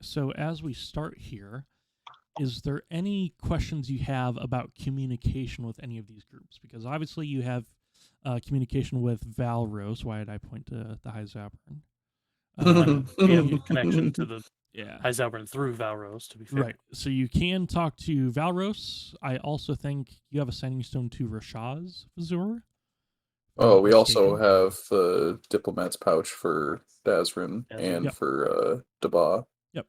So as we start here, is there any questions you have about communication with any of these groups? Because obviously you have communication with Valros. Why did I point to the High Zabern? We have connection to the Yeah. High Zabern through Valros, to be fair. Right. So you can talk to Valros. I also think you have a sending stone to Rashaz Vazur. Oh, we also have the diplomat's pouch for Dazrin and Yep. for Daba. Yep.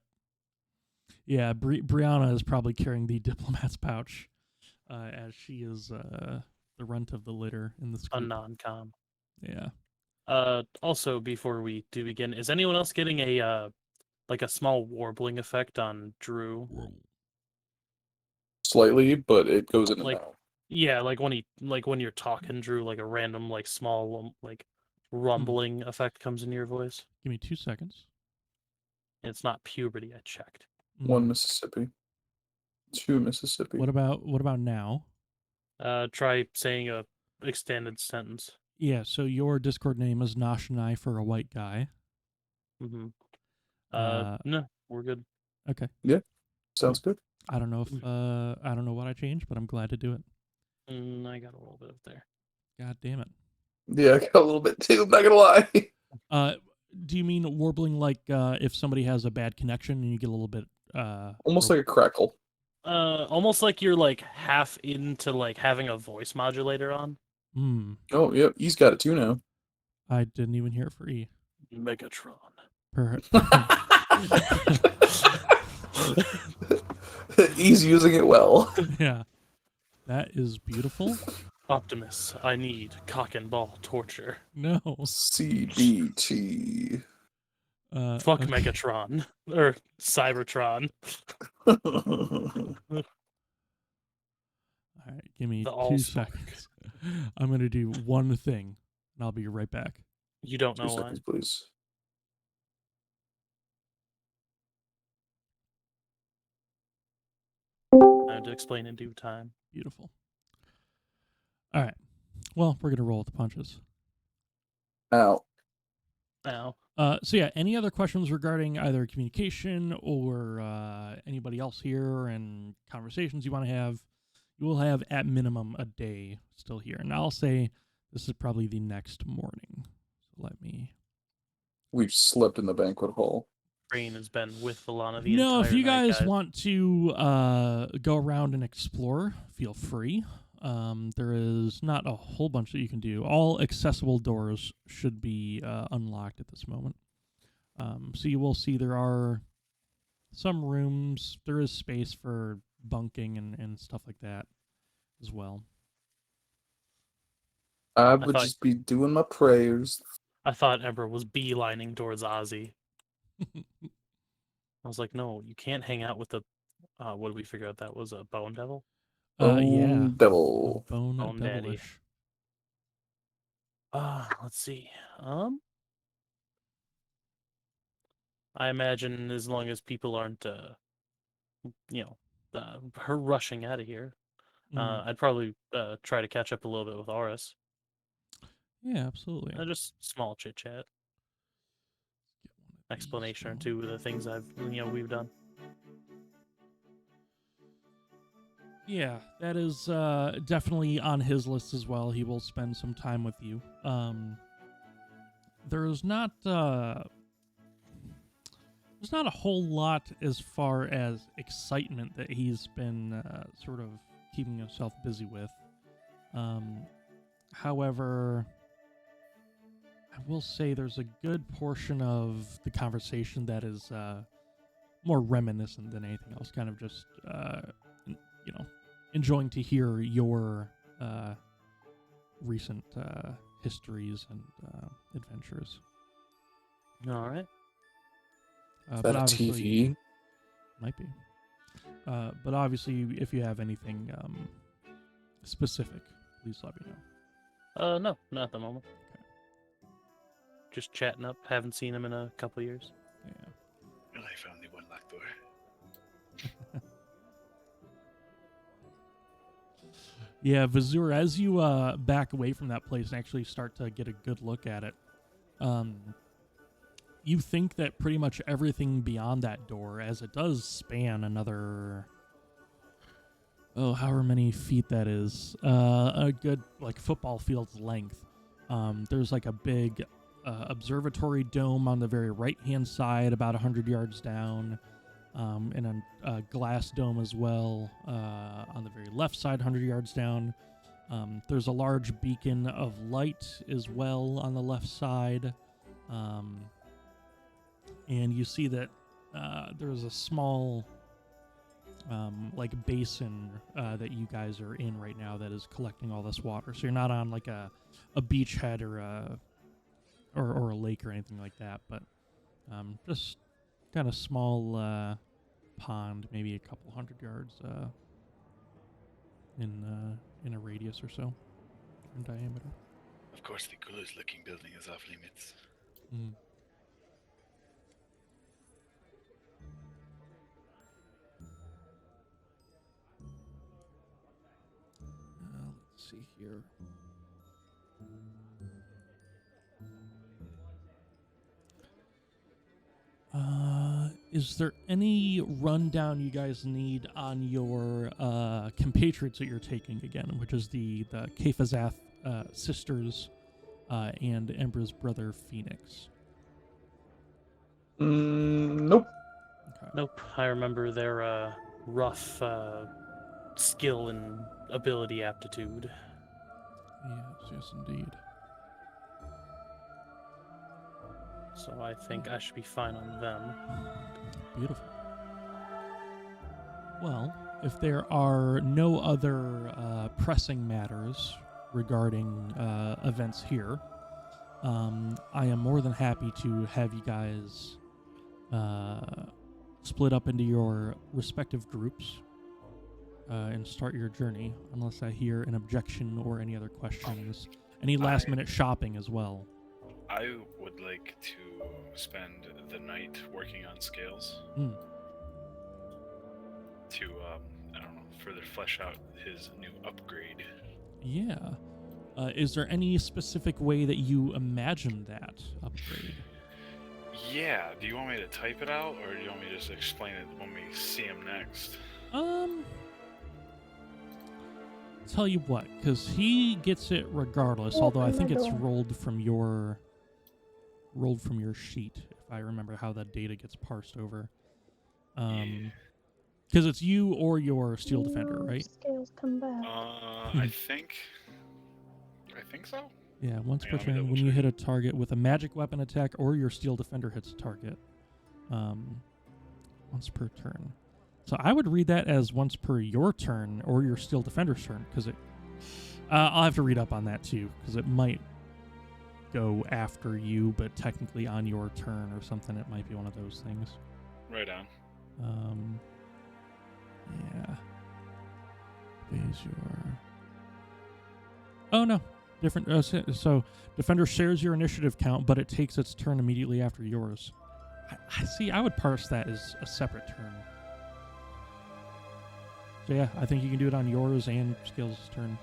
Yeah, Brianna is probably carrying the diplomat's pouch, as she is the runt of the litter in this group. A non-com. Yeah. Also, before we do begin, is anyone else getting a like a small warbling effect on Drew? Slightly, but it goes in and out. Yeah, like when you're talking, Drew, like a random, like small, like rumbling effect comes into your voice. Give me 2 seconds. It's not puberty. I checked. 1 Mississippi, 2 Mississippi. What about now? Try saying a extended sentence. Yeah. So your Discord name is Nashanai for a white guy. Mm-hmm. No, we're good. Okay. Yeah, sounds good. I don't know if I don't know what I changed, but I'm glad to do it. I got a little bit up there. God damn it. Yeah, I got a little bit too. I'm not gonna lie. Do you mean warbling like if somebody has a bad connection and you get a little bit almost like a crackle? Almost like you're like half into like having a voice modulator on. Oh, yeah, he's got it too now. I didn't even hear it for E. Megatron. He's using it well. Yeah. That is beautiful. Optimus, I need cock and ball torture. No. CBT. Fuck okay. Megatron. Or Cybertron. Alright, give me 2 seconds. I'm going to do one thing, and I'll be right back. You don't know 2 seconds, please. I have to explain in due time. Beautiful. All right. Well, we're going to roll with the punches. Ow. So yeah, any other questions regarding either communication or anybody else here and conversations you want to have? You will have at minimum a day still here. And I'll say this is probably the next morning. So let me... We've slept in the banquet hall. Krane has been with Alana the entire night. No, if you guys want to go around and explore, feel free. There is not a whole bunch that you can do. All accessible doors should be unlocked at this moment. So you will see there are some rooms. There is space for bunking and stuff like that as well. I would just be doing my prayers. I thought Embra was beelining towards Ozzy. I was like, no, you can't hang out with the... what did we figure out that was? A bone devil? Yeah. Devil. Bone devilish. Let's see. I imagine as long as people aren't, her rushing out of here, I'd probably try to catch up a little bit with Auris. Yeah, absolutely. Just small chit chat. Explanation or two of the things we've done. Yeah, that is definitely on his list as well. He will spend some time with you. There's not a whole lot as far as excitement that he's been sort of keeping himself busy with. However, I will say there's a good portion of the conversation that is more reminiscent than anything else, kind of just enjoying to hear your recent histories and adventures. All right. Is that a TV? Might be. But obviously, if you have anything specific, please let me know. No, not at the moment. Okay. Just chatting up. Haven't seen him in a couple of years. Yeah. Well, I found the one locked door. Yeah, Vazur, as you back away from that place and actually start to get a good look at it, you think that pretty much everything beyond that door, as it does span another, however many feet that is, a good, like, football field's length. There's, like, a big observatory dome on the very right-hand side, about 100 yards down, and a glass dome as well on the very left side, 100 yards down. There's a large beacon of light as well on the left side. And you see that there's a small like basin that you guys are in right now that is collecting all this water. So you're not on like a beachhead or a lake or anything like that, but just kind of small pond, maybe a couple 100 yards in a radius or so in diameter. Of course, the coolest looking building is off limits. Mm. Let's see here. Is there any rundown you guys need on your compatriots that you're taking again, which is the Kefazath sisters and Embra's brother Phoenix? Nope. Okay. Nope. I remember their rough skill and ability aptitude. Yes, indeed. So I think I should be fine on them. Beautiful. Well, if there are no other pressing matters regarding events here, I am more than happy to have you guys split up into your respective groups and start your journey, unless I hear an objection or any other questions. Any last-minute shopping as well. I would like to spend the night working on scales to, I don't know, further flesh out his new upgrade. Yeah. Is there any specific way that you imagine that upgrade? Yeah, do you want me to type it out, or do you want me to just explain it when we see him next? Tell you what, because he gets it regardless, although I think it's rolled from your sheet, if I remember how that data gets parsed over. Because it's you or your steel defender, right? Scales come back. I think so. Yeah, once per Hang on, let me turn, double when you check. hit a target with a magic weapon attack or your steel defender hits a target. Once per turn. So I would read that as once per your turn or your steel defender's turn, because it... I'll have to read up on that too, because it might go after you, but technically on your turn or something. It might be one of those things. Right on. Yeah. Vazur. Oh, no. Different. So defender shares your initiative count, but it takes its turn immediately after yours. I see. I would parse that as a separate turn. So yeah, I think you can do it on yours and Scales' turn.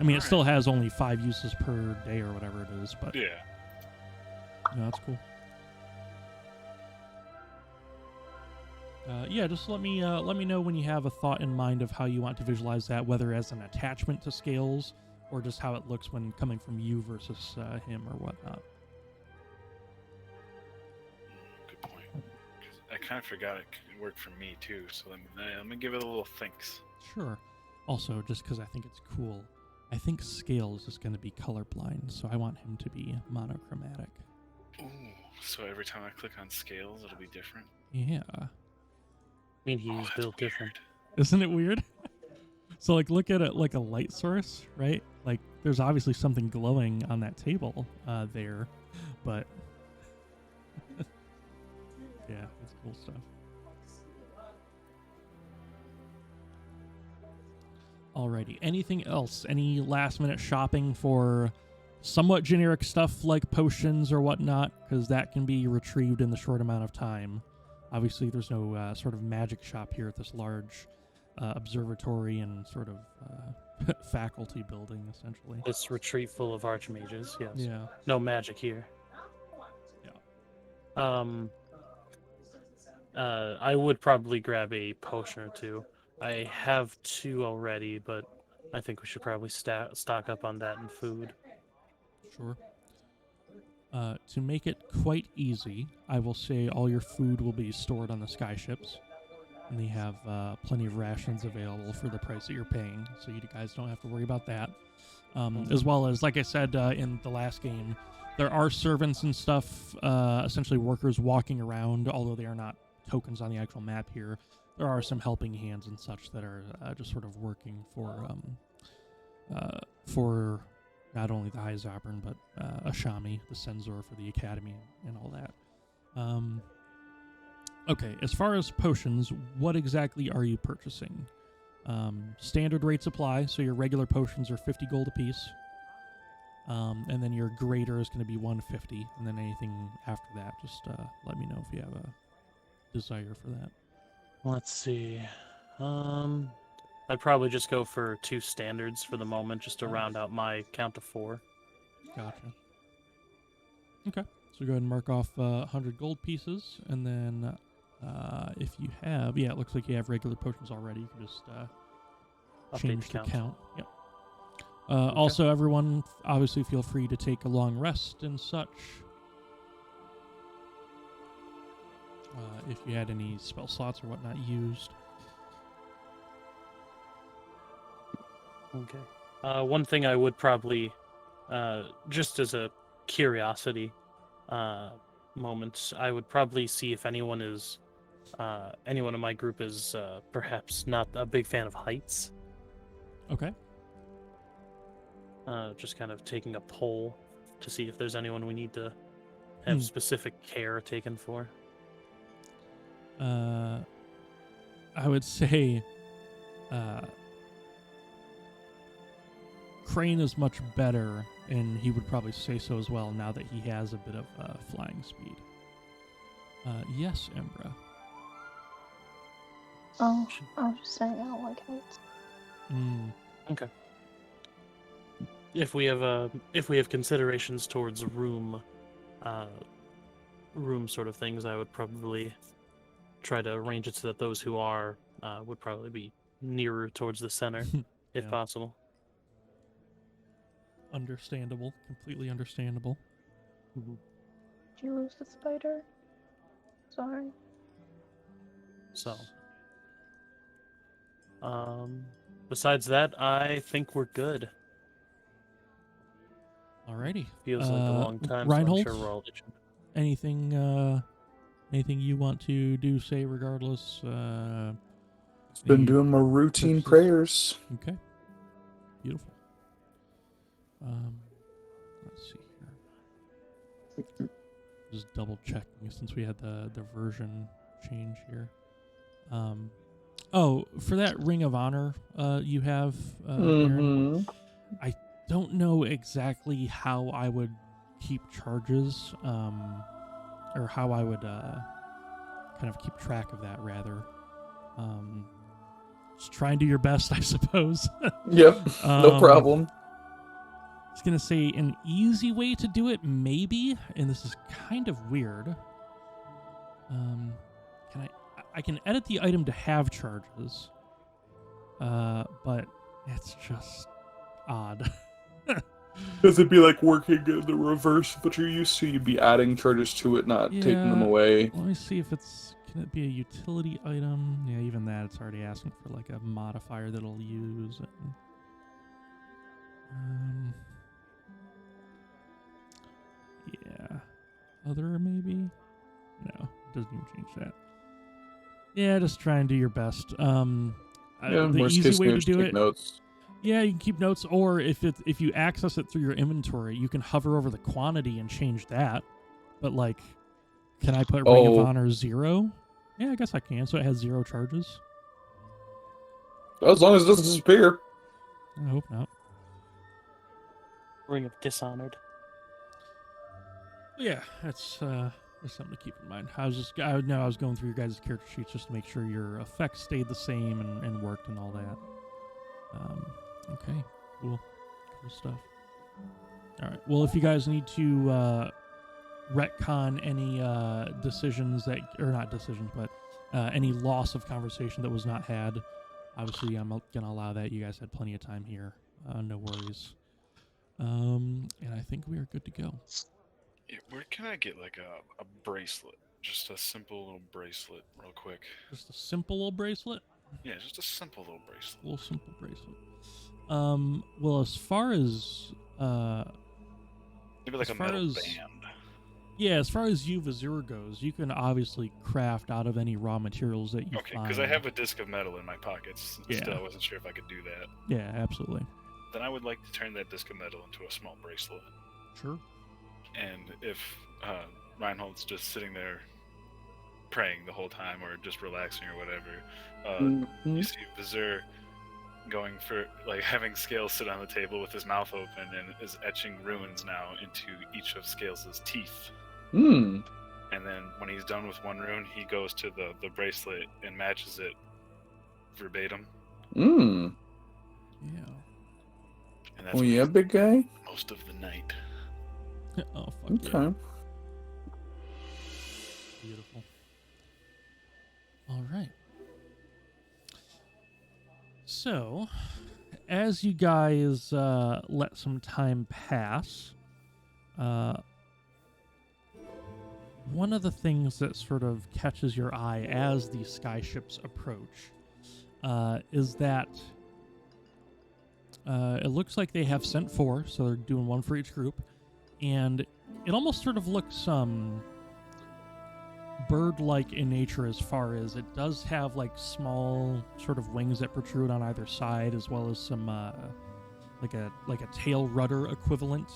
I mean, it still has only 5 uses per day or whatever it is, but Yeah. no, that's cool. Yeah, just let me know when you have a thought in mind of how you want to visualize that, whether as an attachment to Scales or just how it looks when coming from you versus him or whatnot. Good point. 'Cause I kind of forgot it could work for me too, so let me give it a little thinks. Sure. Also, just because I think it's cool, I think Scales is going to be colorblind, so I want him to be monochromatic. Ooh, so every time I click on scales, it'll be different? Yeah. I mean, he's that's built weird. different. Isn't it weird? So, like, look at it like a light source, right? Like, there's obviously something glowing on that table there, but yeah, it's cool stuff. Alrighty, anything else? Any last-minute shopping for somewhat generic stuff like potions or whatnot? Because that can be retrieved in the short amount of time. Obviously, there's no sort of magic shop here at this large observatory and sort of faculty building, essentially. This retreat full of archmages, yes. Yeah. No magic here. I would probably grab a potion or two. I have 2 already, but I think we should probably stock up on that and food. Sure. To make it quite easy, I will say all your food will be stored on the skyships. And they have plenty of rations available for the price that you're paying, so you guys don't have to worry about that. As well as, like I said in the last game, there are servants and stuff, essentially workers walking around, although they are not tokens on the actual map here. There are some helping hands and such that are just sort of working for not only the High Zobern, but Ashami, the Censor for the Academy, and all that. Okay, as far as potions, what exactly are you purchasing? Standard rate supply, so your regular potions are 50 gold apiece. And then your greater is going to be 150, and then anything after that, just let me know if you have a desire for that. Let's see. I'd probably just go for 2 standards for the moment, just to round out my count to 4. Gotcha. Okay, so go ahead and mark off 100 gold pieces, and then if you have, it looks like you have regular potions already. You can just change the count. Yep. Okay. Also, everyone, obviously feel free to take a long rest and such. If you had any spell slots or whatnot used. Okay. One thing I would probably, just as a curiosity moment, I would probably see if anyone in my group is perhaps not a big fan of heights. Okay. Just kind of taking a poll to see if there's anyone we need to have specific care taken for. I would say Krane is much better, and he would probably say so as well now that he has a bit of flying speed. Yes, Embra. Oh, I was just saying I don't like heights. Okay. If we have considerations towards room sort of things, I would probably try to arrange it so that those who are would probably be nearer towards the center, if possible. Understandable. Completely understandable. Mm-hmm. Did you lose the spider? Sorry. So, besides that, I think we're good. Alrighty. Feels like a long time, Reinhold, so I'm sure we're all itching. Anything you want to do, say, regardless? It's been doing my routine purchases? prayers. Okay. Beautiful. Let's see here. Just double checking since we had the version change here. For that Ring of Honor you have, Darren, I don't know exactly how I would keep charges, or how I would kind of keep track of that, rather. Just try and do your best, I suppose. Yep, no problem. I was going to say an easy way to do it, maybe, and this is kind of weird. I can edit the item to have charges, but it's just odd. Because it'd be like working in the reverse, but you're used to, you'd be adding charges to it, not taking them away. Let me see if can it be a utility item? Yeah, even that, it's already asking for like a modifier that it'll use. Yeah. Other, maybe? No, it doesn't even change that. Yeah, just try and do your best. The easy way to do it. Notes. Yeah, you can keep notes, or if you access it through your inventory, you can hover over the quantity and change that. But like, can I put Ring of Honor 0? Yeah, I guess I can. So it has 0 charges. As long as it doesn't disappear. I hope not. Ring of Dishonored. Yeah, that's something to keep in mind. I was going through your guys' character sheets just to make sure your effects stayed the same and worked and all that. Okay, cool stuff. All right. Well, if you guys need to retcon any decisions that, or not decisions, but any loss of conversation that was not had. Obviously, I'm gonna allow that. You guys had plenty of time here. No worries. And I think we are good to go. Yeah, where can I get like a bracelet? Just a simple little bracelet, real quick. Just a simple little bracelet. Yeah, just a simple little bracelet. Little simple bracelet. Well, as far as Maybe like as a far metal as- band. yeah, as far as you Vazur goes, you can obviously craft out of any raw materials that you Okay, find. because I have a disc of metal in my pockets. Yeah. Still, I wasn't sure if I could do that. Yeah, absolutely. Then I would like to turn that disc of metal into a small bracelet. Sure. And if Reinhold's just sitting there praying the whole time or just relaxing or whatever, you see Vazur going for, like, having Scales sit on the table with his mouth open and is etching runes now into each of Scales' teeth. Hmm. And then when he's done with one rune, he goes to the bracelet and matches it verbatim. Hmm. Yeah. And that's Oh what yeah, he's big guy. most of the night. Oh fuck yeah. Okay. Beautiful. All right. So, as you guys let some time pass, one of the things that sort of catches your eye as these sky ships approach is that it looks like they have sent 4, so they're doing one for each group, and it almost sort of looks bird-like in nature, as far as it does have like small sort of wings that protrude on either side, as well as some like a tail rudder equivalent,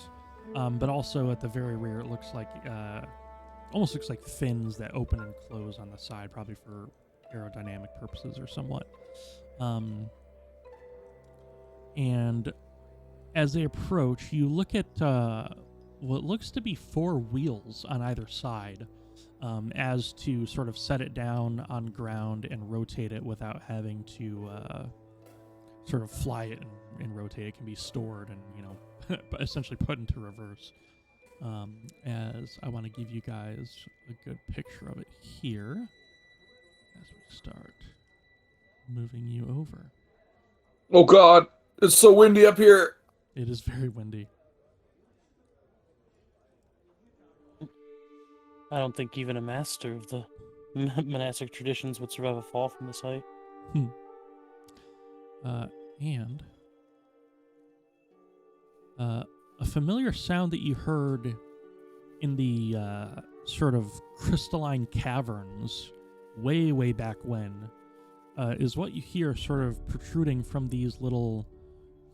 but also at the very rear it looks like almost looks like fins that open and close on the side, probably for aerodynamic purposes or somewhat. And as they approach, you look at what looks to be 4 wheels on either side, as to sort of set it down on ground and rotate it without having to sort of fly it and rotate. It can be stored and, you know, essentially put into reverse. As I want to give you guys a good picture of it here as we start moving you over. Oh God, it's so windy up here. It is very windy. I don't think even a master of the monastic traditions would survive a fall from this height. And a familiar sound that you heard in the sort of crystalline caverns way, way back when is what you hear sort of protruding from these little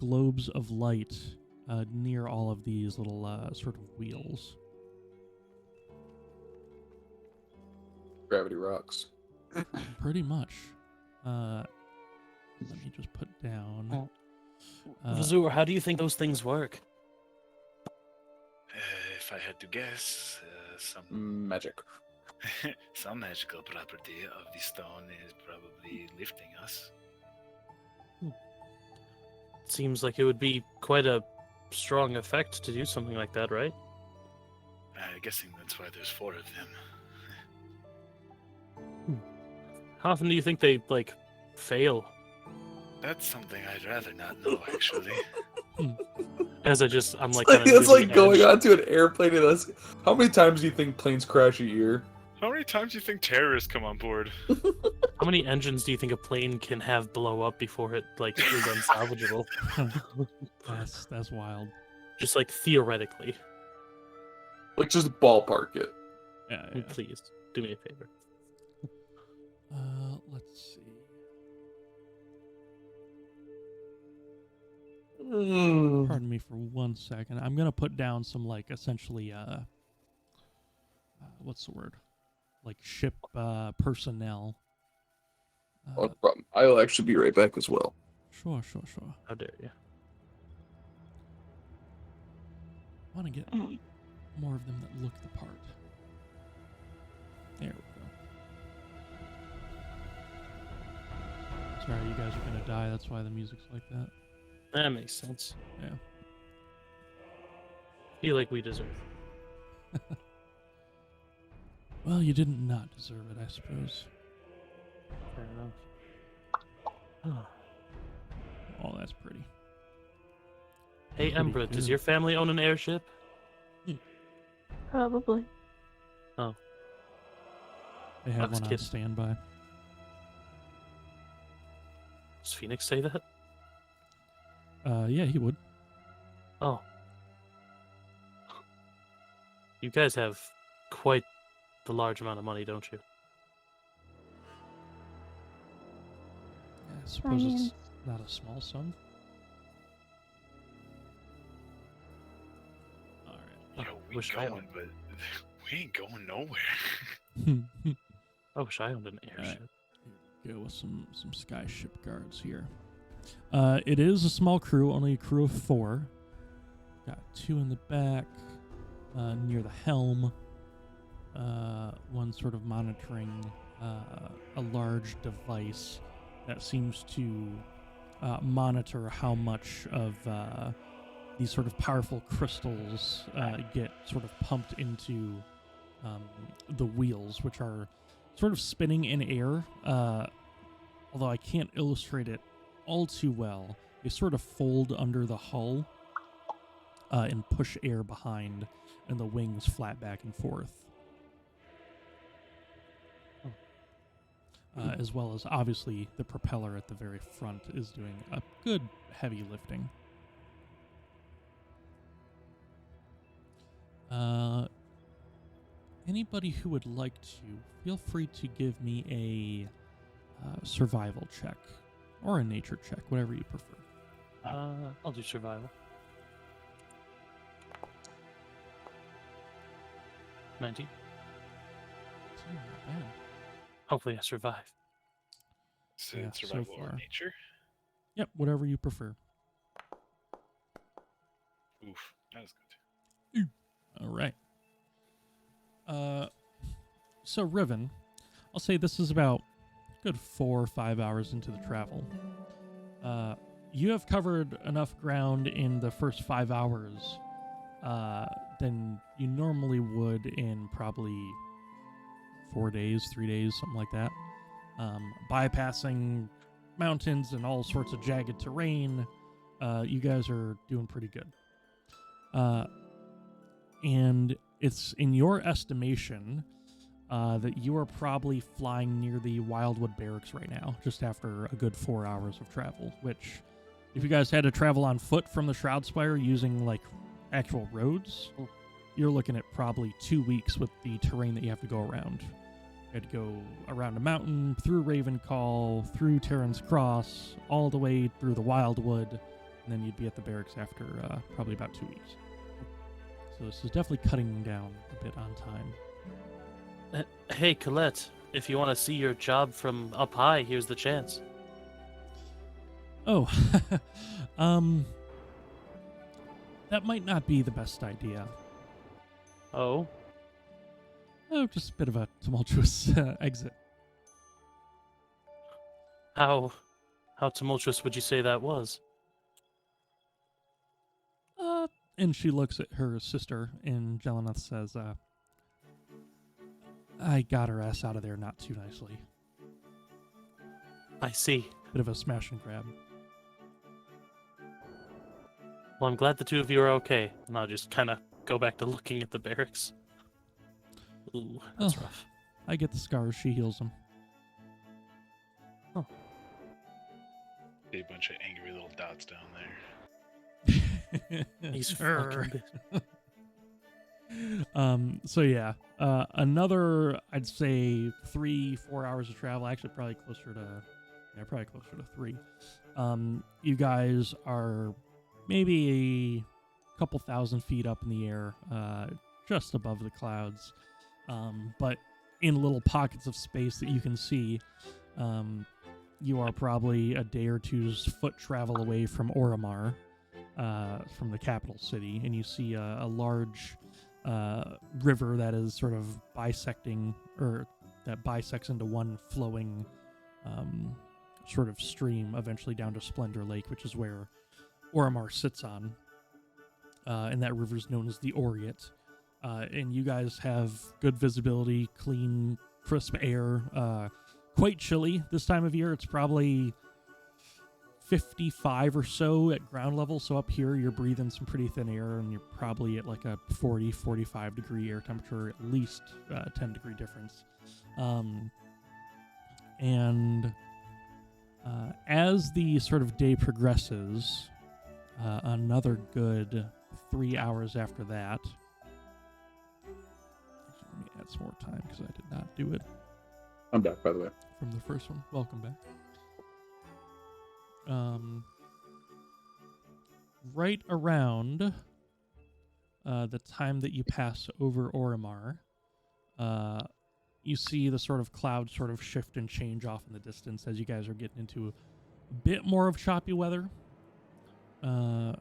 globes of light near all of these little sort of wheels. Gravity rocks. Pretty much. Let me just put down. Vazur, how do you think those things work? If I had to guess, some Magic. some magical property of the stone is probably lifting us. Seems like it would be quite a strong effect to do something like that, right? I'm guessing that's why there's 4 of them. How often do you think they, like, fail? That's something I'd rather not know, actually. As I'm like, It's like going onto an airplane and that's... How many times do you think planes crash a year? How many times do you think terrorists come on board? How many engines do you think a plane can have blow up before it, like, is unsalvageable? That's wild. Just, like, theoretically. Like, just ballpark it. Yeah. Please, do me a favor. Let's see. Pardon me for 1 second. I'm gonna put down some, like, essentially what's the word? Like ship personnel. No problem. I'll actually be right back as well. Sure. How dare you? I want to get more of them that look the part. There we go. Sorry, you guys are gonna die. That's why the music's like that. That makes sense. Yeah. Feel like we deserve. Well, you didn't not deserve it, I suppose. Fair enough. Oh, that's pretty. Hey, Pretty Embra, does good. your family own an airship? Probably. They have Buck's one on kidding. standby. Does Phoenix say that? Yeah, he would. Oh. You guys have quite the large amount of money, don't you? Yeah, I suppose it's mean- not a small sum. All Yo, we wish I going, but we ain't going nowhere. right. I wish I owned an Alright. airship. Go with some sky ship guards here. It is a small crew, only a crew of 4. Got 2 in the back, near the helm. One sort of monitoring a large device that seems to monitor how much of these sort of powerful crystals get sort of pumped into the wheels, which are sort of spinning in air. Although I can't illustrate it all too well, they sort of fold under the hull and push air behind, and the wings flap back and forth. As well as, obviously, the propeller at the very front is doing a good heavy lifting. Anybody who would like to, feel free to give me a survival check or a nature check, whatever you prefer. I'll do survival. 19. Not bad. Hopefully I survive. So Yeah, it's so survival or far. nature? Yep, whatever you prefer. Oof, that was good. All right. So Riven, I'll say this is about a good 4 or 5 hours into the travel. You have covered enough ground in the first 5 hours than you normally would in probably 4 days, 3 days, something like that. Bypassing mountains and all sorts of jagged terrain, you guys are doing pretty good. And it's in your estimation that you are probably flying near the Wildwood Barracks right now, just after a good 4 hours of travel, which, if you guys had to travel on foot from the Shroudspire using, like, actual roads, you're looking at probably 2 weeks with the terrain that you have to go around. You had to go around a mountain, through Ravencall, through Terran's Cross, all the way through the Wildwood, and then you'd be at the barracks after probably about 2 weeks. So this is definitely cutting down a bit on time. Hey, Colette, if you want to see your job from up high, here's the chance. Oh, that might not be the best idea. Oh? Oh, just a bit of a tumultuous exit. How tumultuous would you say that was? And she looks at her sister, and Jelenoth says, I got her ass out of there not too nicely. I see. Bit of a smash and grab. Well, I'm glad the two of you are okay. And I'll just kind of go back to looking at the barracks. Ooh, that's Oh. rough. I get the scars, she heals them. Oh. A bunch of angry little dots down there. He's Sure. fucking So yeah, another, I'd say 3-4 hours of travel, actually probably closer to 3. You guys are maybe a couple thousand feet up in the air, just above the clouds, but in little pockets of space that you can see. You are probably a day or two's foot travel away from Oromar, from the capital city, and you see a large river that is sort of bisecting, or that bisects into one flowing sort of stream, eventually down to Splendor Lake, which is where Oromar sits on. And that river is known as the Oriet. and you guys have good visibility, clean, crisp air. Quite chilly this time of year. It's probably 55 or so at ground level. So up here, you're breathing some pretty thin air, and you're probably at like a 40, 45 degree air temperature, at least 10 degree difference. And as the sort of day progresses, another good 3 hours after that. Let me add some more time because I did not do it. I'm back, by the way. From the first one. Welcome back. Right around the time that you pass over Oromar, you see the sort of clouds sort of shift and change off in the distance as you guys are getting into a bit more of choppy weather. In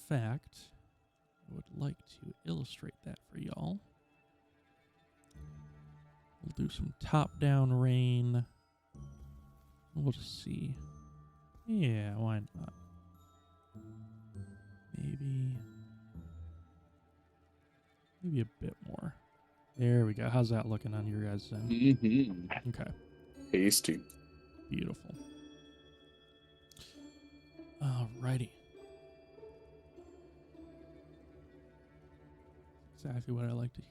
fact, I would like to illustrate that for y'all. We'll do some top-down rain. We'll just see. Yeah, why not? Maybe a bit more. There we go. How's that looking on your guys' end? Mm-hmm. Okay. Tasty. Beautiful. Alrighty. Exactly what I like to hear.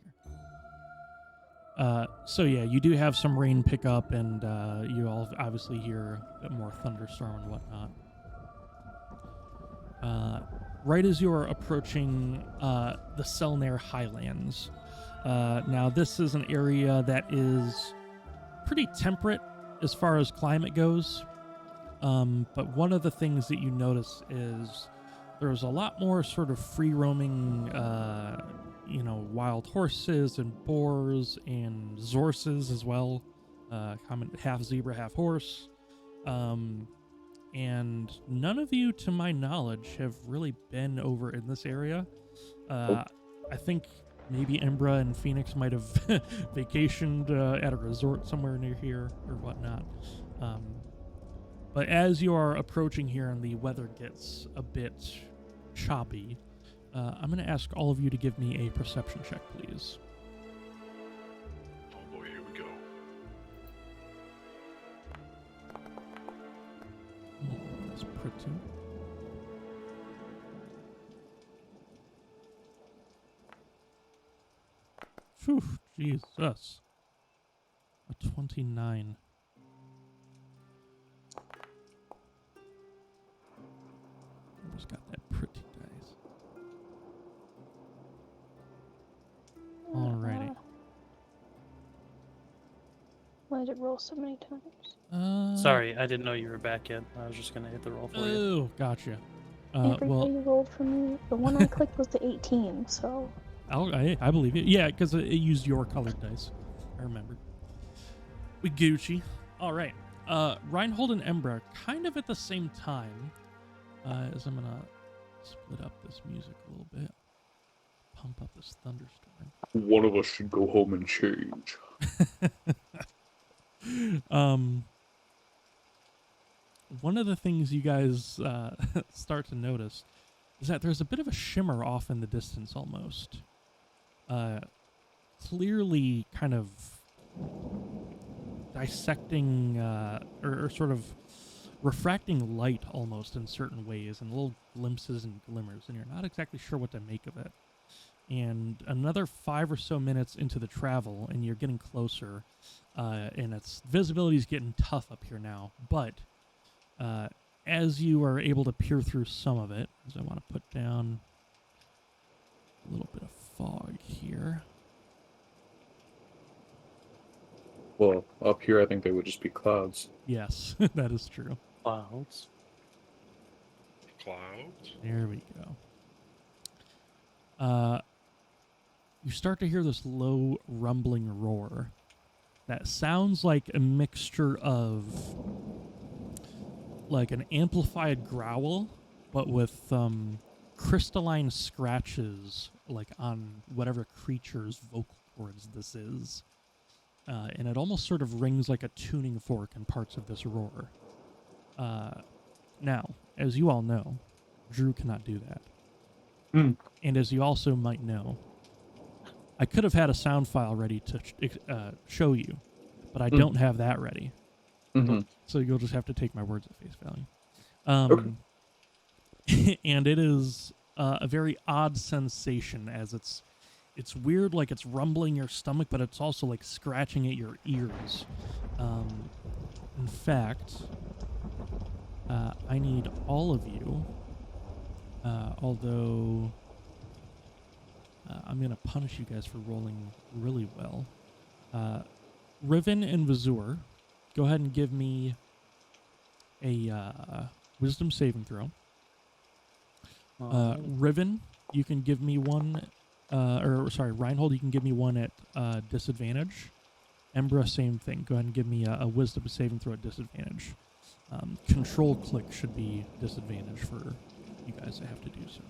So yeah, you do have some rain pick up, and you all obviously hear a bit more thunderstorm and whatnot. Right as you are approaching the Selnair Highlands. Now, this is an area that is pretty temperate as far as climate goes. But one of the things that you notice is there's a lot more sort of free-roaming, wild horses and boars and zorses as well. Common half zebra, half horse. And none of you, to my knowledge, have really been over in this area. I think maybe Embra and Phoenix might have vacationed at a resort somewhere near here or whatnot. But as you are approaching here and the weather gets a bit choppy, I'm going to ask all of you to give me a perception check, please. Oh boy, here we go. That's pretty. Phew, Jesus. A 29. I just got that pretty dice. Alrighty. Why did it roll so many times? Sorry, I didn't know you were back yet. I was just gonna hit the roll for you. Oh, gotcha. Everything Well, you rolled for me, the one I clicked was the 18, so... I believe you. Yeah, because it used your colored dice. I remember. We Gucci. All right. Reinhold and Embra, kind of at the same time, as I'm going to split up this music a little bit. Pump up this thunderstorm. One of us should go home and change. One of the things you guys start to notice is that there's a bit of a shimmer off in the distance almost. Clearly kind of dissecting or sort of refracting light almost in certain ways, and little glimpses and glimmers, and you're not exactly sure what to make of it. And another 5 or so minutes into the travel, and you're getting closer, and its visibility is getting tough up here now, but as you are able to peer through some of it, as I want to put down a little bit of fog here. Well, up here I think they would just be clouds. Yes, that is true. Clouds. Clouds? There we go. You start to hear this low rumbling roar that sounds like a mixture of like an amplified growl, but with crystalline scratches like on whatever creature's vocal cords this is. And it almost sort of rings like a tuning fork in parts of this roar. Now, as you all know, Drew cannot do that. And as you also might know, I could have had a sound file ready to show you, but I don't have that ready. Mm-hmm. So you'll just have to take my words at face value. And it is a very odd sensation, as it's weird, like it's rumbling your stomach, but it's also like scratching at your ears. In fact, I need all of you, although I'm going to punish you guys for rolling really well. Riven and Vazur, go ahead and give me a wisdom saving throw. Riven, you can give me one, Reinhold, you can give me one at disadvantage. Embra, same thing. Go ahead and give me a wisdom saving throw at disadvantage. Control click should be disadvantage for you guys that have to do so.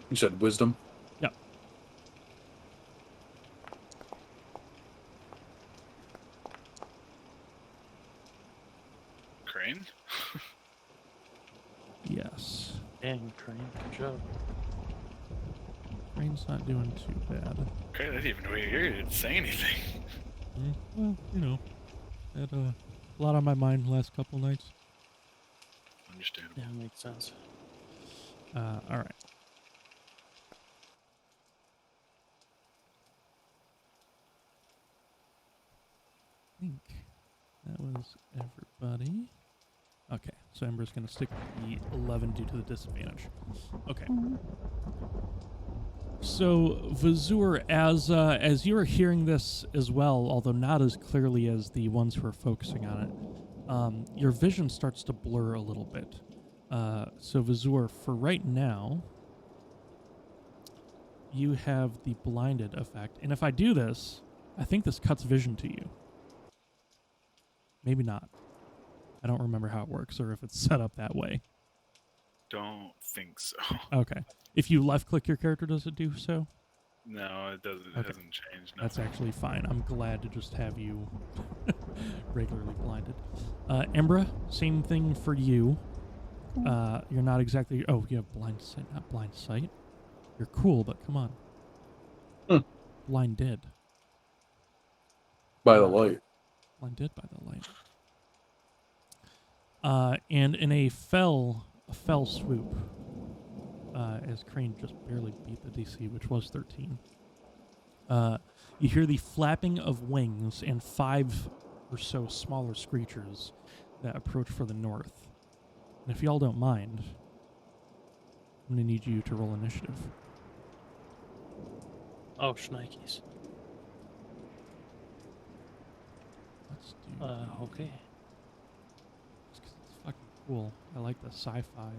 You said wisdom? Yep. Krane? Yes. Dang, Krane, good job. Rain's not doing too bad. Krane, I didn't even know you didn't say anything. Well, you know, had a lot on my mind the last couple nights. Understandable. Yeah, makes sense. All right. I think that was everybody. Okay, so Ember's going to stick with the 11 due to the disadvantage. Okay. So, Vazur, as you are hearing this as well, although not as clearly as the ones who are focusing on it, your vision starts to blur a little bit. So, Vazur, for right now, you have the blinded effect. And if I do this, I think this cuts vision to you. Maybe not. I don't remember how it works or if it's set up that way. Don't think so. Okay. If you left-click your character, does it do so? No, it doesn't. It Okay. hasn't changed. No. That's actually fine. I'm glad to just have you regularly blinded. Embra, same thing for you. You're not exactly... Oh, you have blind sight, not blind sight. You're cool, but come on. Blinded. By the light. Blinded by the light. And in a fell swoop, as Krane just barely beat the DC, which was 13, you hear the flapping of wings and 5 or so smaller screechers that approach for the north. And if y'all don't mind, I'm going to need you to roll initiative. Oh, shnikes. Let's do... Okay. Just 'cause it's fucking cool. I like the sci-fi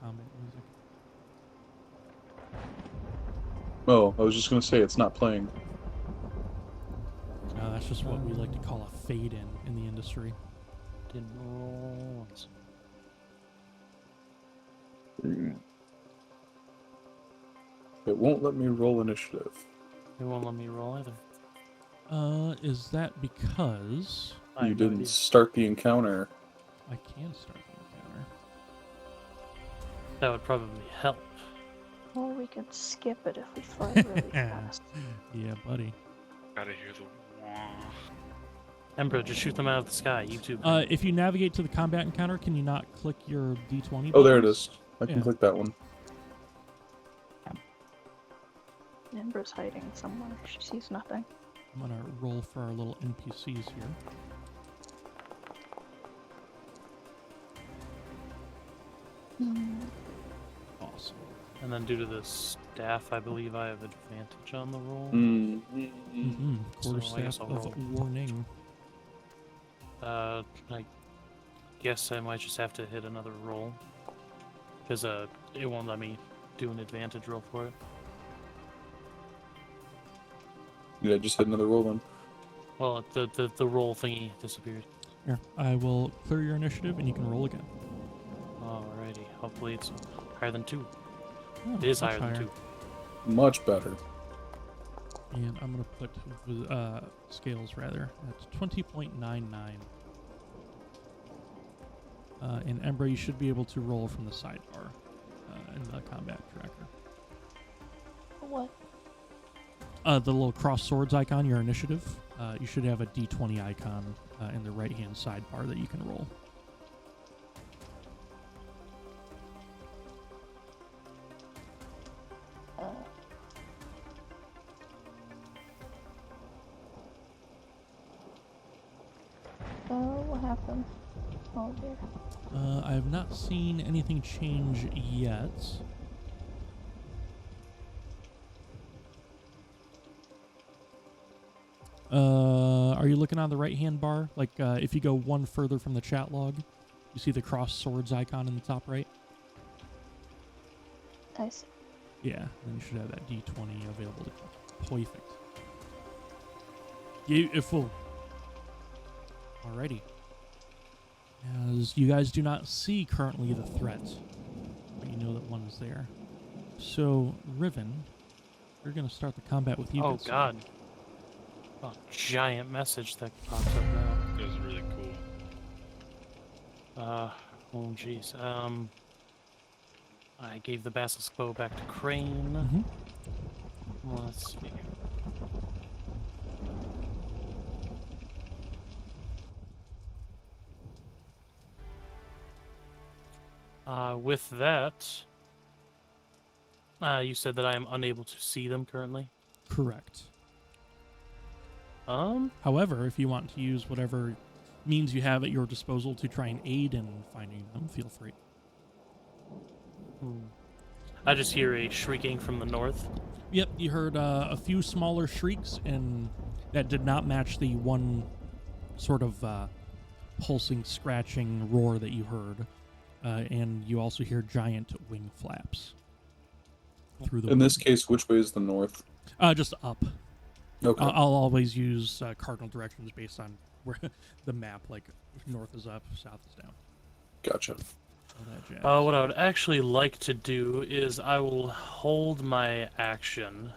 combat music. Oh, I was just gonna say it's not playing. That's just what we like to call a fade-in the industry. Didn't roll once. It won't let me roll initiative. It won't let me roll either. Is that because I You have no didn't idea. start the encounter. I can start the encounter? That would probably help. Or we could skip it if we fly really fast. Yeah, buddy. Gotta hear the wah. Embra, just shoot them out of the sky. YouTube. If you navigate to the combat encounter, can you not click your D20? Oh, there it buttons? is. I can Yeah. click that one. Embra's hiding somewhere. She sees nothing. I'm gonna roll for our little NPCs here. Awesome. And then due to the staff, I believe I have advantage on the roll. Mm-hmm. So I Quarterstaff guess I'll of roll. warning. I guess I might just have to hit another roll. Because it won't let me do an advantage roll for it. Yeah, just hit another roll then. Well, the roll thingy disappeared. Here, I will clear your initiative and you can roll again. Alrighty. Hopefully it's higher than 2. Oh, It is much higher than 2. Much better. And I'm going to put scales rather at 20.99. In Embra, you should be able to roll from the sidebar in the combat tracker. What? The little cross swords icon, your initiative. You should have a D20 icon in the right-hand sidebar that you can roll. So what happened? Oh dear. I have not seen anything change yet. Are you looking on the right-hand bar? Like, if you go one further from the chat log, you see the cross swords icon in the top right? I see. Yeah, then you should have that D20 available to perfect. Beautiful. Alrighty. As you guys do not see currently the threat, but you know that one is there. So, Riven, we're going to start the combat with you. Oh, good sir. God. Oh, giant message that pops up now. It was really cool. Oh, jeez. I gave the basilisk bow back to Krane. Mm-hmm. Let's see. With that, you said that I am unable to see them currently. Correct. Um, However, if you want to use whatever means you have at your disposal to try and aid in finding them, feel free. I just hear a shrieking from the north. Yep, you heard a few smaller shrieks, and that did not match the one sort of pulsing, scratching roar that you heard. And you also hear giant wing flaps through the In this wind. case, which way is the north? Just up. Okay. I'll always use cardinal directions based on where the map, like north is up, south is down. Gotcha. All that jazz. What I would actually like to do is I will hold my action.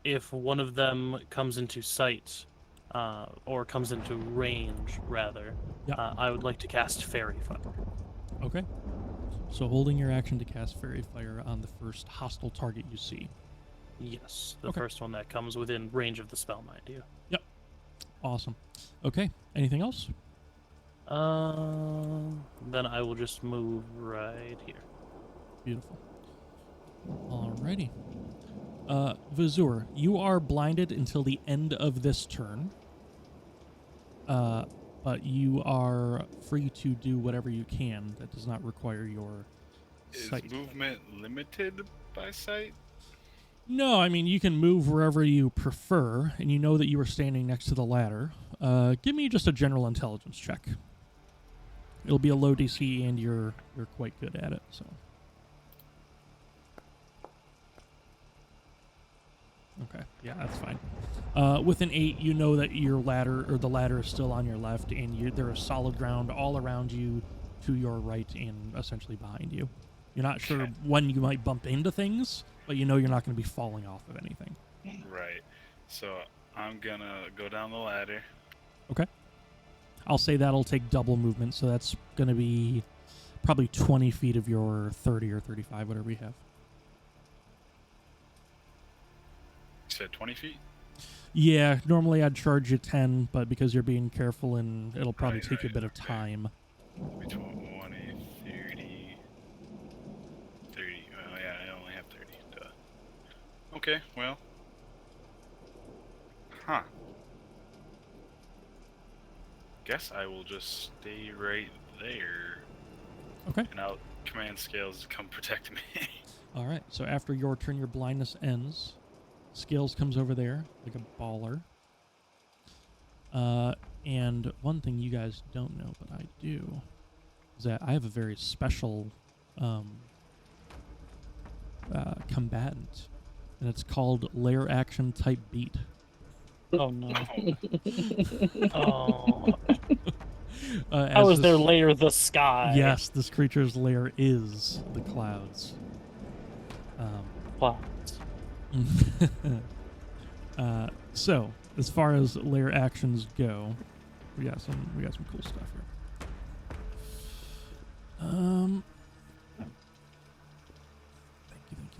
If one of them comes into sight, or comes into range, rather, Yeah. I would like to cast Fairy Fire. Okay. So holding your action to cast Fairy Fire on the first hostile target you see. Yes, the Okay. first one that comes within range of the spell, mind you. Yep. Awesome. Okay. Anything else? Then I will just move right here. Beautiful. Alrighty. Vazur, you are blinded until the end of this turn. But you are free to do whatever you can that does not require your sight. Is movement limited by sight? No, I mean, you can move wherever you prefer, and you know that you are standing next to the ladder. Give me just a general intelligence check. It'll be a low DC, and you're quite good at it, so. Okay, yeah, that's fine. With an 8, you know that your ladder, or the ladder is still on your left, and there is solid ground all around you, to your right, and essentially behind you. You're not sure when you might bump into things, but you know you're not going to be falling off of anything. Right. So I'm gonna go down the ladder. Okay. I'll say that'll take double movement, so that's going to be probably 20 feet of your 30 or 35, whatever you have. You said 20 feet? Yeah, normally I'd charge you 10, but because you're being careful, and it'll probably take you a bit of okay. time. Between 20, 30, 30. Oh yeah, I only have 30. Duh. Okay, well. Huh. Guess I will just stay right there. Okay. And I'll command Scales to come protect me. All right, so after your turn, your blindness ends. Scales comes over there like a baller. And one thing you guys don't know, but I do, is that I have a very special combatant, and it's called lair action type beat. Oh no. Oh. Oh. How is their lair the sky? Yes, this creature's lair is the clouds. Clouds. So, as far as lair actions go, we got some cool stuff here.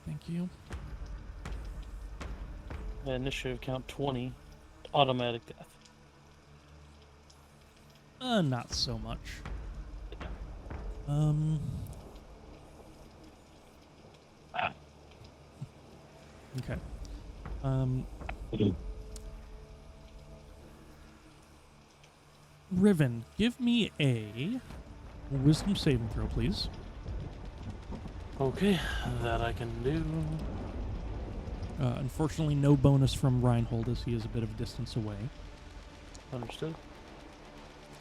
Thank you. Initiative count 20. Automatic death. Not so much. Okay. Riven, give me a wisdom saving throw, please. Okay, that I can do. Unfortunately, no bonus from Reinhold as he is a bit of a distance away. Understood.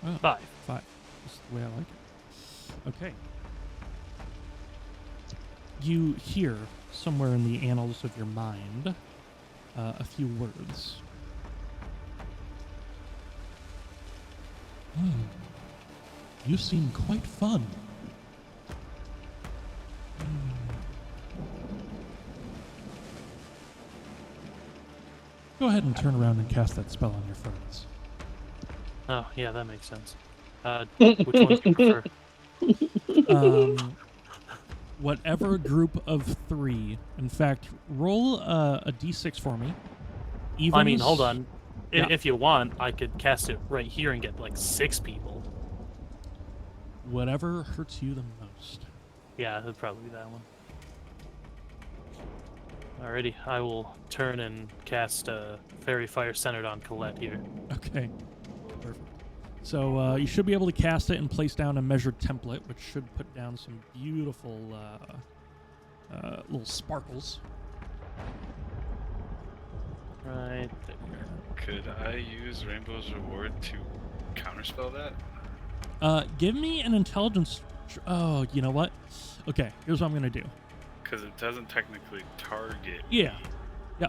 Oh, 5. 5. That's the way I like it. Okay. You hear somewhere in the annals of your mind a few words. You seem quite fun. Go ahead and turn around and cast that spell on your friends. Oh, yeah, that makes sense. Which ones do you prefer? Whatever group of 3. In fact, roll a d6 for me. Evens, I mean, hold on. Yeah. If you want, I could cast it right here and get like 6 people. Whatever hurts you the most. Yeah, it'd probably be that one. Alrighty, I will turn and cast Fairy Fire centered on Colette here. Okay, perfect. So you should be able to cast it and place down a measured template, which should put down some beautiful little sparkles. Right there. Could I use Rainbow's Reward to counterspell that? Give me an intelligence. Oh, you know what? Okay, here's what I'm gonna do. Because it doesn't technically target. Yeah. me.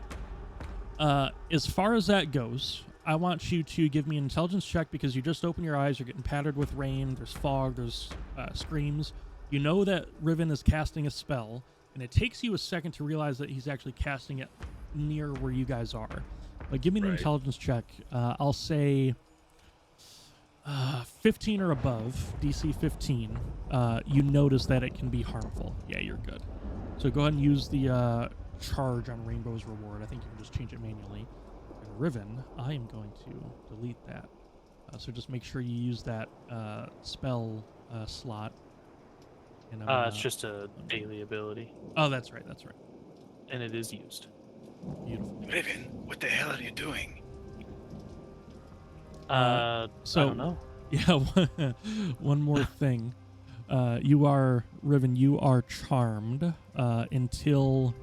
Yep. As far as that goes, I want you to give me an intelligence check because you just open your eyes, you're getting pattered with rain, there's fog, there's screams. You know that Riven is casting a spell, and it takes you a second to realize that he's actually casting it near where you guys are. But give me an Right. intelligence check. I'll say 15 or above, DC 15. You notice that it can be harmful. Yeah, you're good. So go ahead and use the charge on Rainbow's Reward. I think you can just change it manually. And Riven, I am going to delete that. So just make sure you use that spell slot. And It's just a daily ability, Oh, that's right. That's right. and it is used. Beautiful. Riven, what the hell are you doing? So I don't know. Yeah, one more thing. Riven, you are charmed until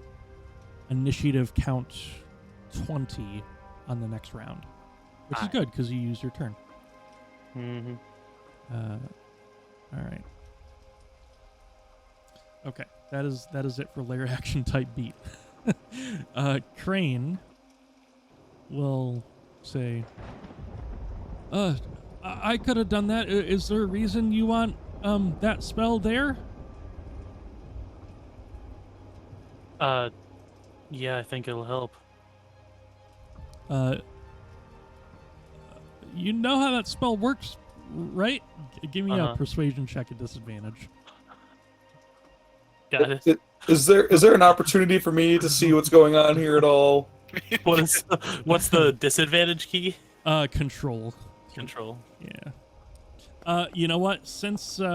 initiative count 20 on the next round, which is Aye. good because you used your turn. Mm-hmm. All right. Okay, that is it for layer action type beat. Krane will say, I could have done that. Is there a reason you want that spell there? Yeah, I think it'll help. You know how that spell works, right? Give me a Uh-huh. persuasion check at disadvantage. Got it. Is there an opportunity for me to see what's going on here at all? What's the disadvantage key? Control. Control. Yeah. You know what? Since 3.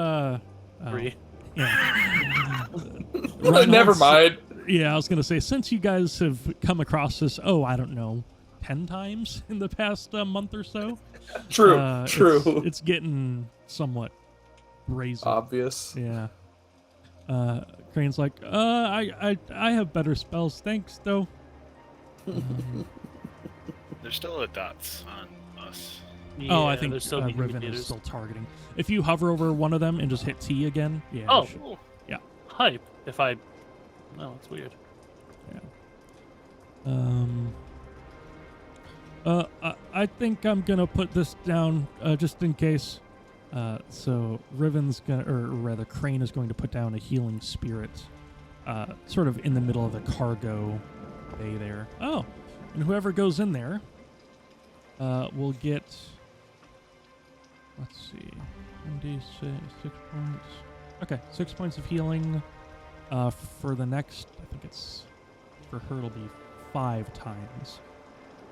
yeah. Never mind. Yeah, I was gonna say, since you guys have come across this, I don't know, 10 times in the past month or so. True. True. It's getting somewhat brazen. Obvious. Yeah. Crane's like, I have better spells, thanks, though. There's still a dots on us. I think there's still Riven indicators. is still targeting. If you hover over one of them and just hit T again, yeah. Oh, it should- cool. Yeah. Hype. If I. Oh, it's weird. I think I'm gonna put this down just in case. So Riven's gonna, or rather, Krane is going to put down a healing spirit, sort of in the middle of the cargo bay there. Oh, and whoever goes in there, will get. Let's see, 6 points. Okay, 6 points of healing. For the next, I think it's for her. It'll be 5 times.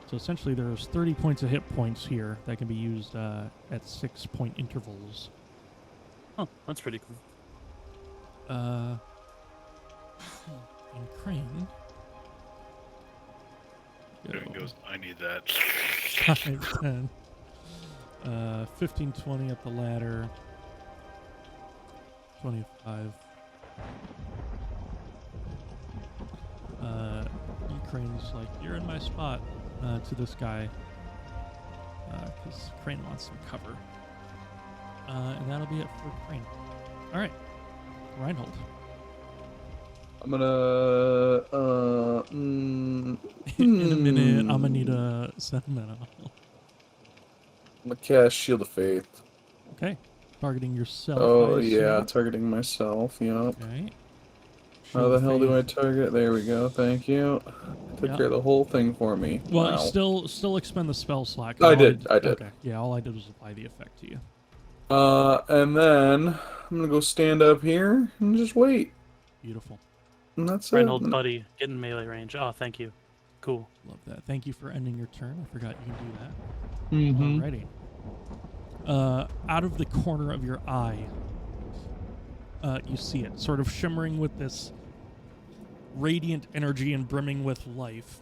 So essentially there's 30 points of hit points here that can be used at 6-point intervals. Oh, that's pretty cool. And Krane. Darren goes, I need that. 5, 10. 15, 20 up the ladder. 25. Crane's like, you're in my spot, to this guy. Because Krane wants some cover. And that'll be it for Krane. Alright. Reinhold. I'm gonna In a minute, I'm gonna need a sentimental. I'm gonna cast Shield of Faith. Okay. Targeting yourself. Oh I yeah, assume. targeting myself. Yep. Okay. How the hell do I target? There we go. Thank you. Took care of the whole thing for me. Well, wow. still expend the spell slot. I did. Okay. Yeah, all I did was apply the effect to you. And then I'm gonna go stand up here and just wait. Beautiful. And that's Reinhold, it. buddy, get in melee range. Oh, thank you. Cool. Love that. Thank you for ending your turn. I forgot you can do that. Mm-hmm. Alrighty. Out of the corner of your eye, you see it, sort of shimmering with this radiant energy and brimming with life.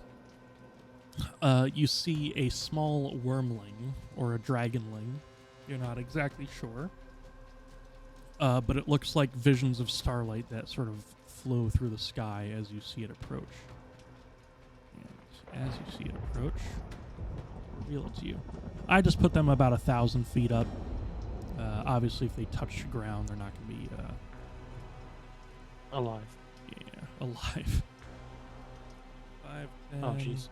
You see a small wormling, or a dragonling. You're not exactly sure. But it looks like visions of starlight that sort of flow through the sky as you see it approach. And as you see it approach, reveal it to you. I just put them about 1,000 feet up. Obviously, if they touch the ground, they're not going to be Alive. yeah, alive. 5, 10. Oh, jeez.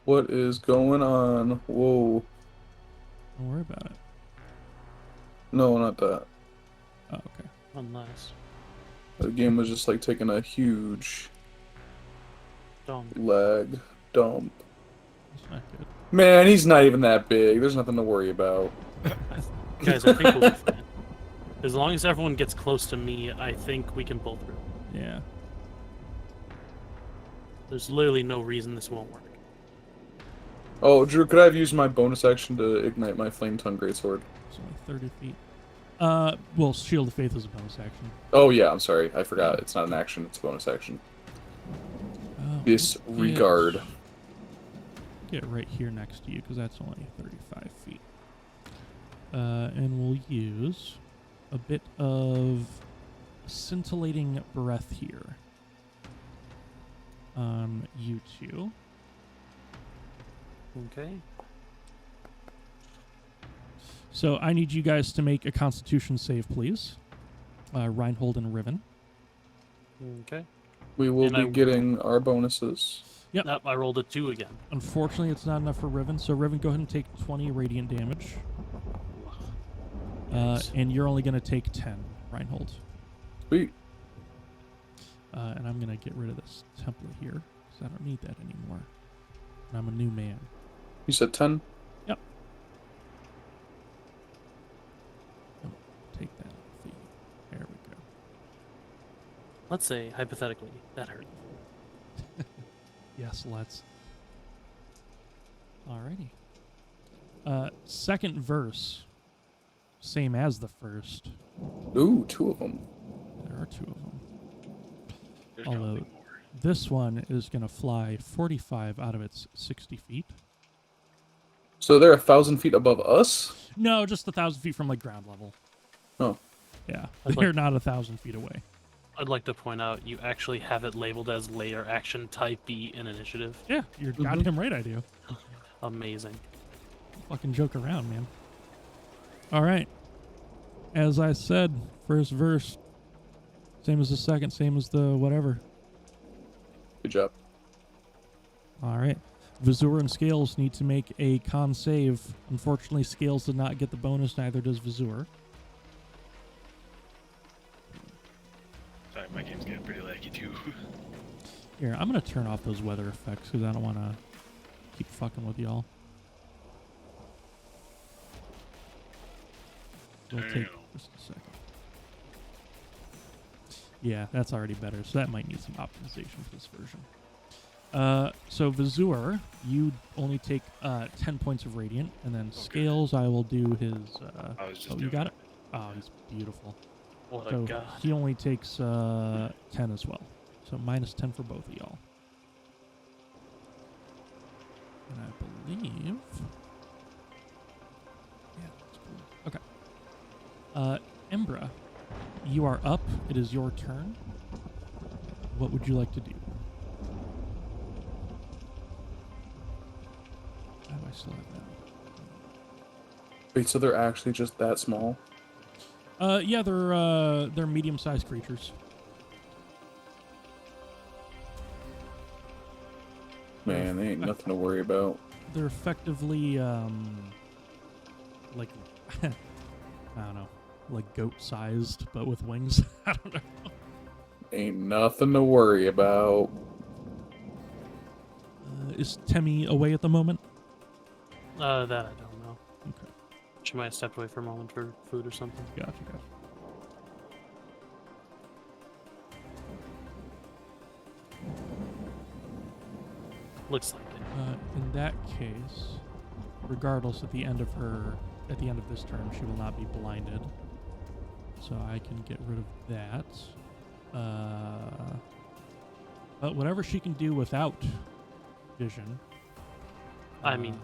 What is going on? Whoa. Don't worry about it. No, not that. Oh, okay. Unless. The game was just like taking a huge Don't. lag dump. That's not good. Man, he's not even that big. There's nothing to worry about. Guys, I think we'll be fine. As long as everyone gets close to me, I think we can pull through. Yeah. There's literally no reason this won't work. Oh, Drew, could I have used my bonus action to ignite my Flame Tongue Greatsword? It's only 30 feet. Well, Shield of Faith is a bonus action. Oh, yeah, I'm sorry. I forgot. It's not an action, it's a bonus action. Oh, Disregard. Get right here next to you, because that's only 35 feet. And we'll use a bit of scintillating breath here on you two. Okay. So I need you guys to make a Constitution save, please. Reinhold and Riven. Okay. We will And be I- getting our bonuses. Yep. Nope, I rolled a 2 again. Unfortunately, it's not enough for Riven, so Riven, go ahead and take 20 radiant damage. Nice. And you're only going to take 10, Reinhold. Sweet. And I'm going to get rid of this template here, because I don't need that anymore. And I'm a new man. You said 10? Yep. Oh, take that off you. There we go. Let's say, hypothetically, that hurt. Yes, let's. Alrighty. Second verse. Same as the first. Ooh, 2 of them. There are 2 of them. There's Although probably more. this one is going to fly 45 out of its 60 feet. So they're 1,000 feet above us? No, just 1,000 feet from like ground level. Oh. Yeah, I'd they're like- not 1,000 feet away. I'd like to point out you actually have it labeled as layer action type B in initiative. Yeah, you're goddamn right I do. Amazing. Fucking joke around, man. Alright. As I said, first verse. Same as the second, same as the whatever. Good job. Alright. Vazur and Scales need to make a con save. Unfortunately, Scales did not get the bonus, neither does Vazur. Sorry, my game's getting pretty laggy too. Here, I'm going to turn off those weather effects because I don't want to keep fucking with y'all. It'll take just a second. Yeah, that's already better. So that might need some optimization for this version. So Vazur, you only take 10 points of radiant, and then Scales, I will do his. I was just Oh, you doing got it. Oh, he's beautiful. What a So god. he only takes 10 as well. So minus 10 for both of y'all. And I believe. Yeah, that's cool. Okay. Embra, you are up. It is your turn. What would you like to do? How do I still have that? Wait, so they're actually just that small? Yeah, they're medium-sized creatures. Man, they ain't nothing to worry about. They're effectively like I don't know, like goat-sized but with wings. I don't know. Ain't nothing to worry about. Is Temi away at the moment? That I don't know. Okay, She might have stepped away for a moment for food or something. gotcha. Looks like it. In that case, regardless, at the end of this turn, she will not be blinded. So I can get rid of that. But whatever she can do without vision. I mean,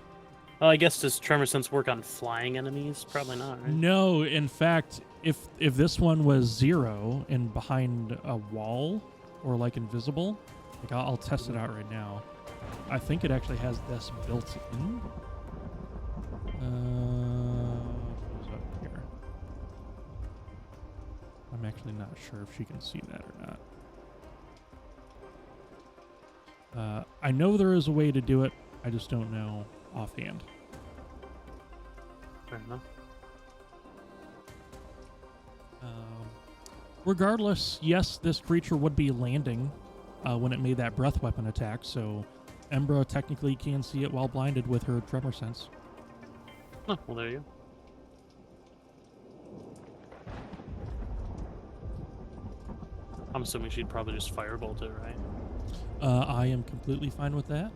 I guess does Tremor Sense work on flying enemies? Probably not, right? No, in fact, if this one was 0 and behind a wall or like invisible, like I'll test it out right now. I think it actually has this built in. What's up here? I'm actually not sure if she can see that or not. I know there is a way to do it. I just don't know offhand. Fair enough. Regardless, yes, this creature would be landing when it made that breath weapon attack, so Embra technically can see it while blinded with her tremor sense. Oh, well, there you go. I'm assuming she'd probably just firebolt it, right? I am completely fine with that.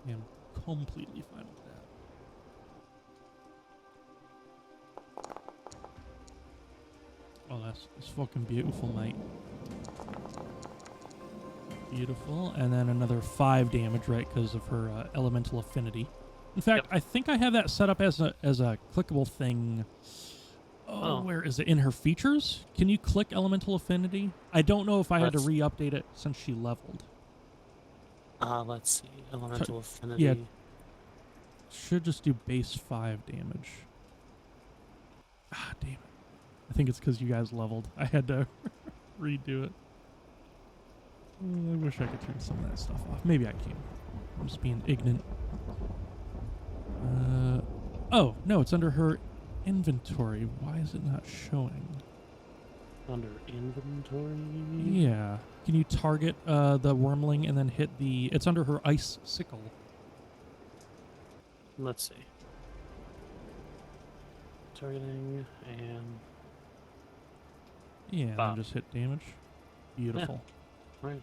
I am completely fine with that. Oh, that's fucking beautiful, mate. Beautiful. And then another 5 damage, right, because of her elemental affinity. In fact, I think I have that set up as a clickable thing. Oh, where is it? In her features? Can you click elemental affinity? I don't know if I had to re-update it since she leveled. Let's see. Elemental affinity. Yeah. Should just do base 5 damage. Ah, damn it. I think it's because you guys leveled. I had to redo it. I wish I could turn some of that stuff off. Maybe I can. I'm just being ignorant. Oh, no, it's under her inventory. Why is it not showing? Under inventory? Yeah. Can you target the wormling and then hit the... It's under her ice sickle. Let's see. Targeting and... Yeah, and then just hit damage. Beautiful. Yeah. Right.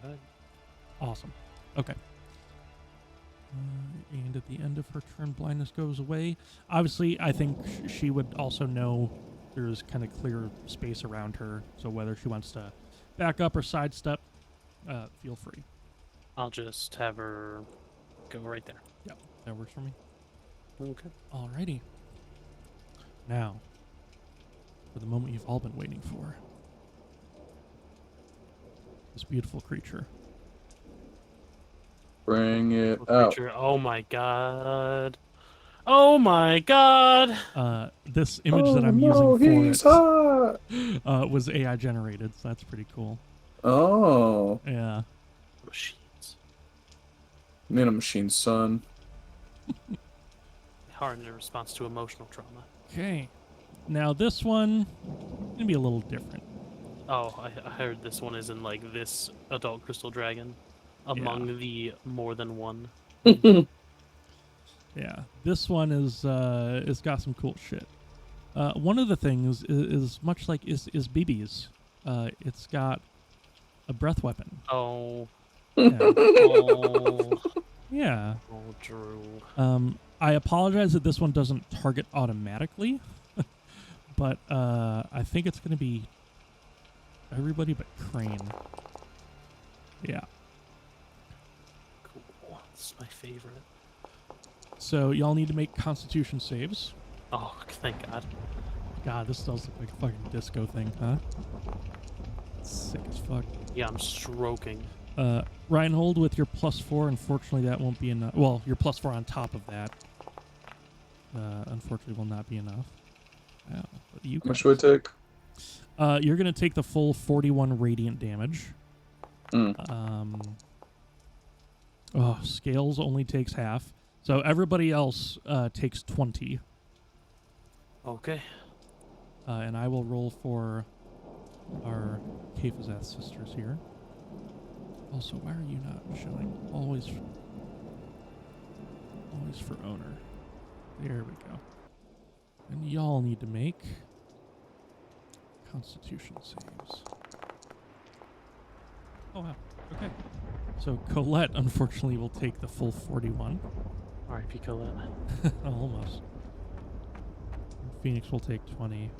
Awesome. Okay. And at the end of her turn, blindness goes away. Obviously, I think she would also know there's kind of clear space around her, so whether she wants to back up or sidestep, feel free. I'll just have her go right there. Yep, that works for me. Okay. Alrighty. Now, for the moment you've all been waiting for. This beautiful creature. Bring it out. Oh my god. Oh my god! This image that I'm using for it was AI generated, so that's pretty cool. Oh. Yeah. Machines. Man, a machine, son. Hard in response to emotional trauma. Okay. Now this one gonna be a little different. Oh, I heard this one is in like this adult crystal dragon among the more than one. Yeah, this one is it's got some cool shit. One of the things is much like is BB's. It's got a breath weapon. Oh. Yeah. Oh. Yeah. Oh, Drew. I apologize that this one doesn't target automatically, but I think it's going to be everybody but Krane. Yeah. Cool. This is my favorite. So y'all need to make Constitution saves. Oh, thank God. God, this does look like a fucking disco thing, huh? Sick as fuck. Yeah, I'm stroking. Reinhold with your +4, unfortunately that won't be enough. Well, your +4 on top of that, unfortunately will not be enough. Wow, what do you How much would it take? You're going to take the full 41 radiant damage. Scales only takes half. So everybody else takes 20. Okay. And I will roll for our Kefazeth sisters here. Also, why are you not showing? Always for owner. There we go. And y'all need to make Constitution saves. Oh, wow. Okay. So Colette, unfortunately, will take the full 41. R.I.P. Colette. Almost. Phoenix will take 20.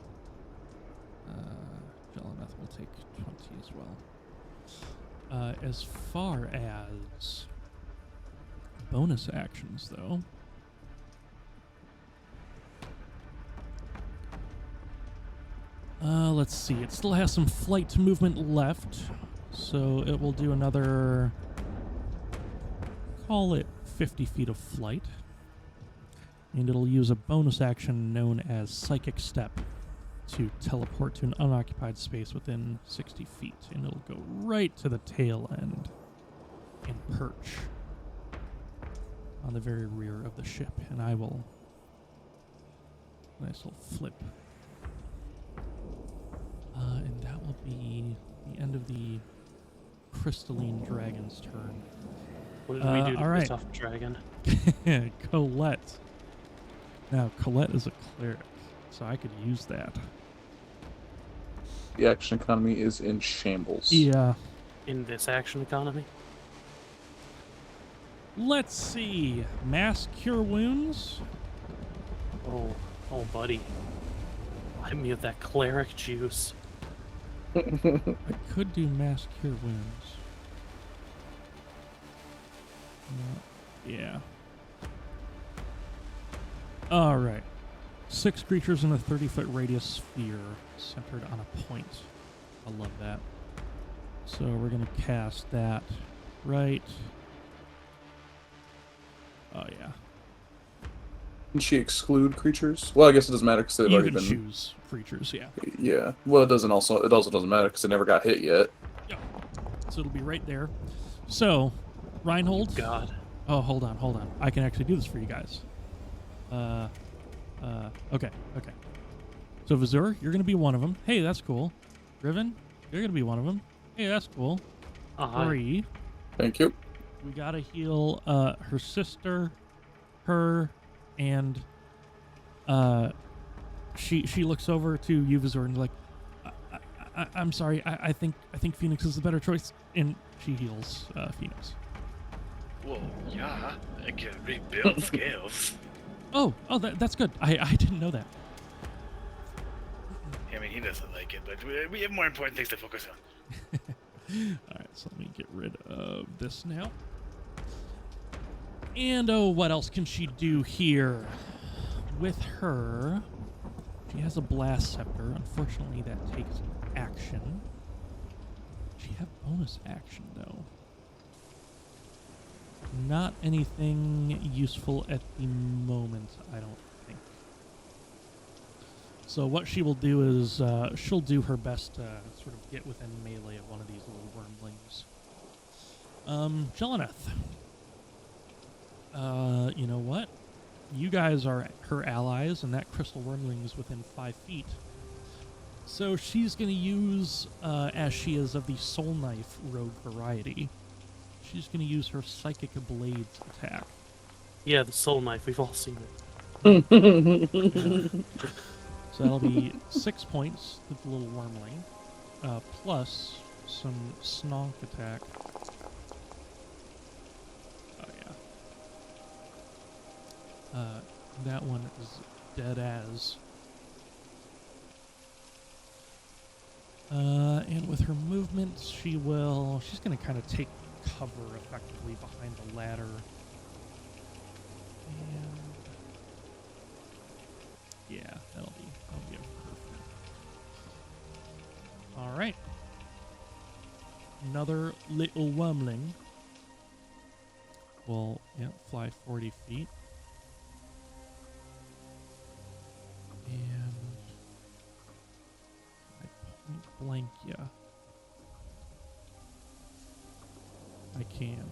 Jeleneth will take 20 as well. As far as bonus actions, though, let's see. It still has some flight movement left, so it will do another, call it 50 feet of flight. And it'll use a bonus action known as Psychic Step to teleport to an unoccupied space within 60 feet. And it'll go right to the tail end and perch on the very rear of the ship. And I will... Nice little flip. And that will be the end of the Crystalline Dragon's turn. What did we do to all right. piss off the dragon? Colette. Now, Colette is a cleric, so I could use that. The action economy is in shambles. Yeah. In this action economy? Let's see. Mass Cure Wounds. Oh, buddy. Hit me with that cleric juice. I could do Mass Cure Wounds. Yeah. All right. 6 creatures in a 30-foot radius sphere centered on a point. I love that. So we're going to cast that right. Oh, yeah. Can she exclude creatures? Well, I guess it doesn't matter because they've You already can been. choose creatures, yeah. Yeah. Well, it also doesn't matter because they never got hit yet. Yep. So it'll be right there. So, Reinhold. God. Oh, hold on. I can actually do this for you guys. Okay. So Vazur, you're gonna be one of them. Hey, that's cool. Riven, you're gonna be one of them. Hey, that's cool. 3. Thank you. We gotta heal her sister, her, and she looks over to you, Vazur, and is like, I'm sorry. I think Phoenix is the better choice, and she heals Phoenix. Well, yeah, I can rebuild scales. Oh, that's good. I didn't know that. I mean, he doesn't like it, but we have more important things to focus on. Alright, so let me get rid of this now. And what else can she do here? With her, she has a blast scepter. Unfortunately, that takes action. She have bonus action, though. Not anything useful at the moment, I don't think. So what she will do is she'll do her best to sort of get within melee of one of these little wormlings. Jeleneth. You know what? You guys are her allies, and that crystal wormling is within 5 feet. So she's going to use, as she is of the Soul Knife rogue variety, she's going to use her Psychic Blades attack. Yeah, the soul knife. We've all seen it. So that'll be 6 points to the little wormling, plus some snonk attack. Oh yeah. That one is dead as. And with her movements, she's gonna kind of take cover effectively behind the ladder. And yeah, that'll be perfect. All right. Another little wormling will fly 40 feet. And I point blank ya. I can.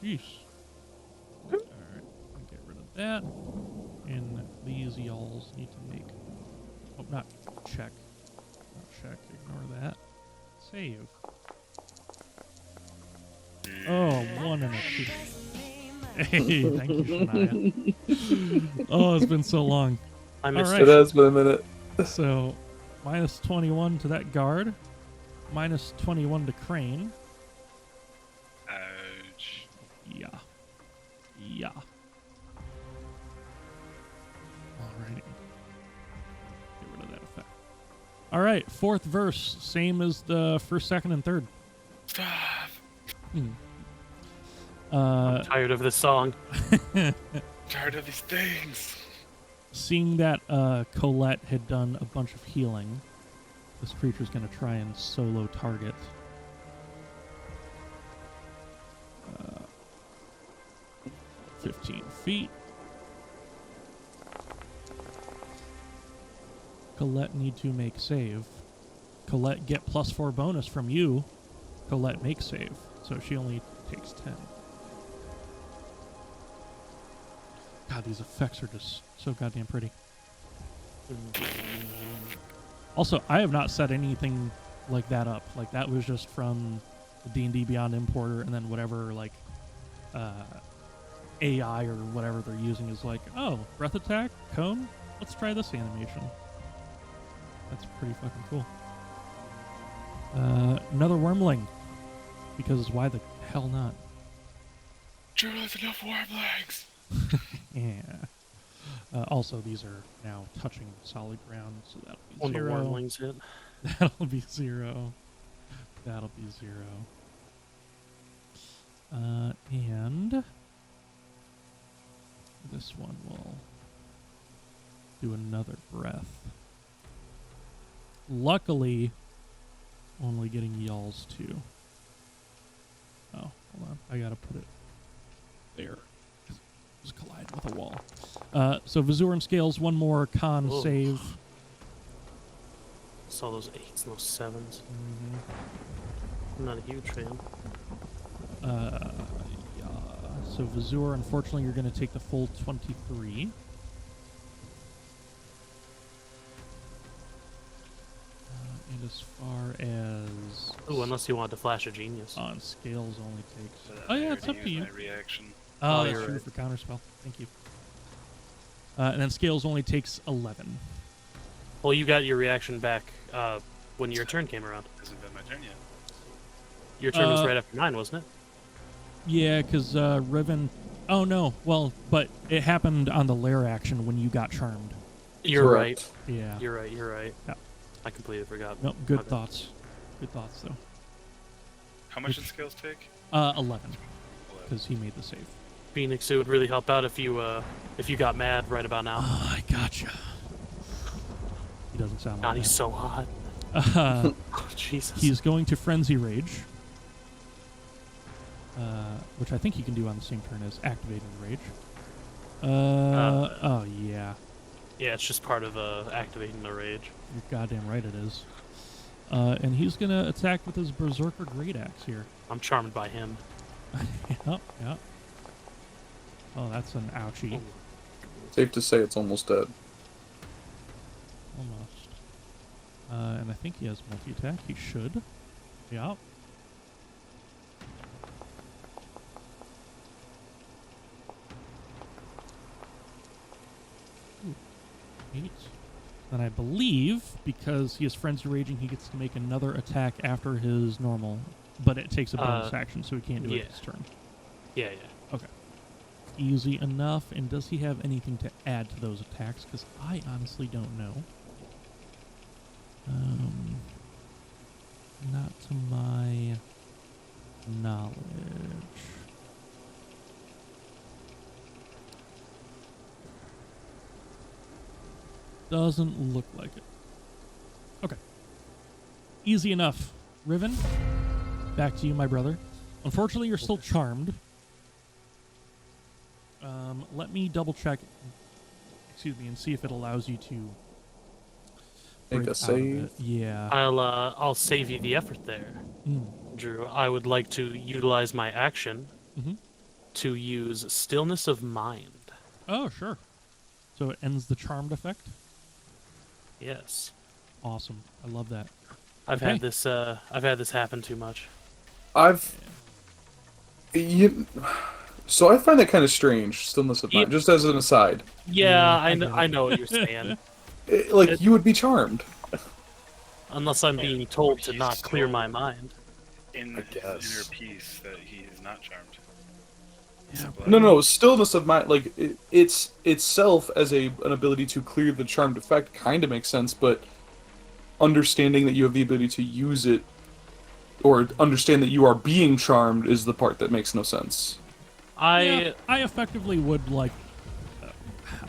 Sheesh. Alright, get rid of that. And these y'alls need to make... Oh, not check. Not check, ignore that. Save. Oh, 1 and a 2. Hey, thank you, Shania. Oh, it's been so long. I missed It has been a minute. So, minus 21 to that guard. Minus 21 to Krane. Ouch. Yeah. Yeah. Alrighty. Get rid of that effect. Alright, 4th verse. Same as the 1st, 2nd, and 3rd. Stop. I'm tired of this song. Tired of these things. Seeing that Colette had done a bunch of healing, this creature's going to try and solo target. 15 feet. Colette need to make save. Colette get +4 bonus from you. Colette make save. So she only takes 10. God, these effects are just so goddamn pretty. Also, I have not set anything like that up. Like, that was just from the D&D Beyond importer, and then whatever, like, AI or whatever they're using is like, oh, breath attack, cone? Let's try this animation. That's pretty fucking cool. Another wormling. Because why the hell not? Sure, that's enough wormlings. Yeah. Also, these are now touching solid ground, so that'll be When the 0. wormlings hit. That'll be 0. That'll be 0. And this one will do another breath. Luckily, only getting y'alls too. Oh, hold on. I gotta put it there. Just collide with a wall. So Vazur and Scales, one more con Whoa. save. Saw those 8s and those 7s. Mm-hmm. I'm not a huge fan. Yeah. So Vazur, unfortunately, you're going to take the full 23. And as far as... Ooh, unless you wanted to flash a genius. On Scales only takes... But Oh I yeah, it's up already to you. used my reaction. Oh, Oh, that's you're true right. for counterspell. Thank you. And then Scales only takes 11. Well, you got your reaction back when your turn came around. Hasn't been my turn yet. Your turn was right after 9, wasn't it? Yeah, because Riven... Oh, no. Well, but it happened on the lair action when you got charmed. You're Correct. right. Yeah. You're right. You're right. Yeah. I completely forgot. No, good Okay. thoughts. Good thoughts, though. How much did skills take? 11, 11. because he made the save. Phoenix, it would really help out if you got mad right about now. Oh, I gotcha. He doesn't sound God, like he's that. so hot. Oh, Jesus. he's going to Frenzy Rage, which I think he can do on the same turn as activating the Rage. Oh, yeah. Yeah, it's just part of activating the rage. You're goddamn right it is. And he's going to attack with his Berserker Great Axe here. I'm charmed by him. Yep, yep. Oh, that's an ouchie. Safe to say it's almost dead. Almost. And I think he has multi-attack. He should. Yep. 8. Then I believe, because he is Frenzy Raging, he gets to make another attack after his normal, but it takes a bonus action, so he can't do it this turn. Yeah. Okay. Easy enough. And does he have anything to add to those attacks? Because I honestly don't know. Not to my knowledge. Doesn't look like it. Okay. Easy enough. Riven, back to you, my brother. Unfortunately, you're still charmed. Let me double check, and see if it allows you to Make a save. Yeah. I'll save you the effort there, Drew. I would like to utilize my action to use Stillness of Mind. Oh, sure. So it ends the charmed effect? Yes. Awesome. I love that. I've had this happen too much. So I find that kind of strange, Stillness of Mind, just as an aside. Yeah, I know what you're saying. You would be charmed. Unless I'm being told to not clear my mind. In his inner peace that he is not charmed. Yeah, No, Stillness of Mind, it's itself as an ability to clear the charmed effect kind of makes sense, but understanding that you have the ability to use it, or understand that you are being charmed, is the part that makes no sense. I effectively would, I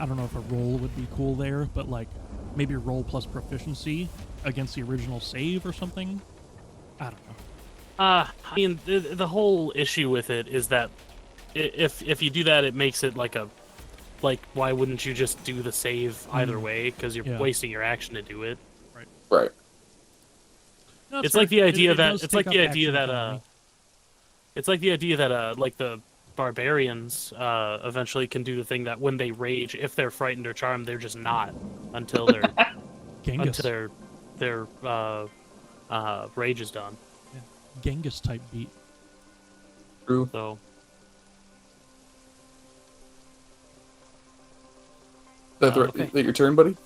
don't know if a roll would be cool there, but, maybe roll plus proficiency against the original save or something? I don't know. I mean, the whole issue with it is that if you do that, it makes it why wouldn't you just do the save either way? Because you're wasting your action to do it. Right. No, It's like the idea that the barbarians eventually can do the thing that when they rage, if they're frightened or charmed, they're just not until they're until their rage is done. Yeah. Genghis type beat. True. So That your turn, buddy?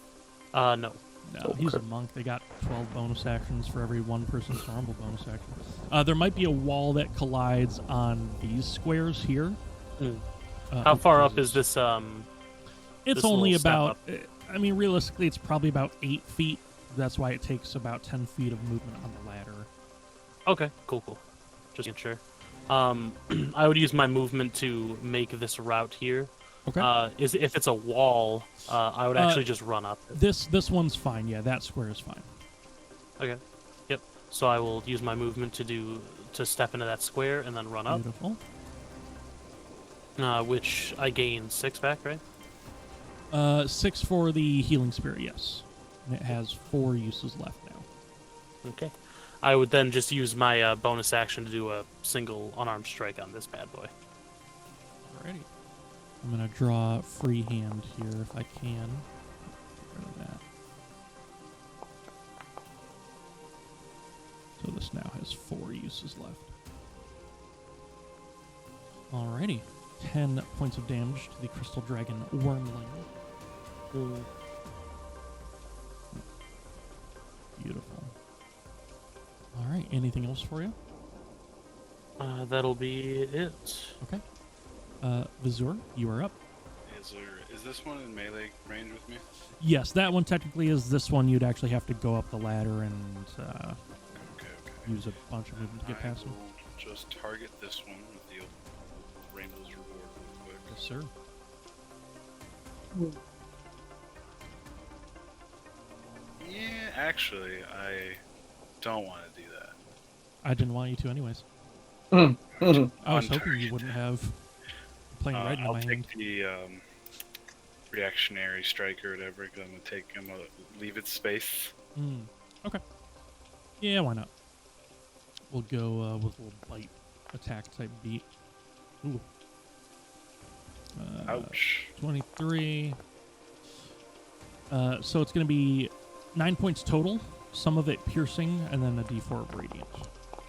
no. No, he's a monk. They got 12 bonus actions for every one person's normal bonus action. There might be a wall that collides on these squares here. How far up is this? It's only about. I mean, realistically, it's probably about 8 feet. That's why it takes about 10 feet of movement on the ladder. Okay, cool. Just making sure. I would use my movement to make this route here. Okay. If it's a wall, I would actually just run up. This one's fine. Yeah, that square is fine. Okay. Yep. So I will use my movement to step into that square and then run up. Beautiful. Which I gain 6 back, right? 6 for the healing spirit, yes. And it has 4 uses left now. Okay. I would then just use my bonus action to do a single unarmed strike on this bad boy. Alrighty. I'm going to draw free hand here if I can. Get rid of that. So this now has 4 uses left. Alrighty. 10 points of damage to the Crystal Dragon Wormling. Beautiful. Alright, anything else for you? That'll be it. Okay. Vazur, you are up. Is this one in melee range with me? Yes, that one technically is. This one you'd actually have to go up the ladder and use a bunch of movement to get past him. Just target this one with the Rainbow's Reward real quick. Yes, sir. Yeah, actually, I don't want to do that. I didn't want you to anyways. Mm. I was hoping you wouldn't have. Playing right into I'll my hand. take the reactionary strike or whatever. I'm gonna leave its space. Okay. Yeah, why not? We'll go with a little bite attack type beat. Ooh. Ouch. 23. So it's going to be 9 points total. Some of it piercing, and then a d4 of radiant.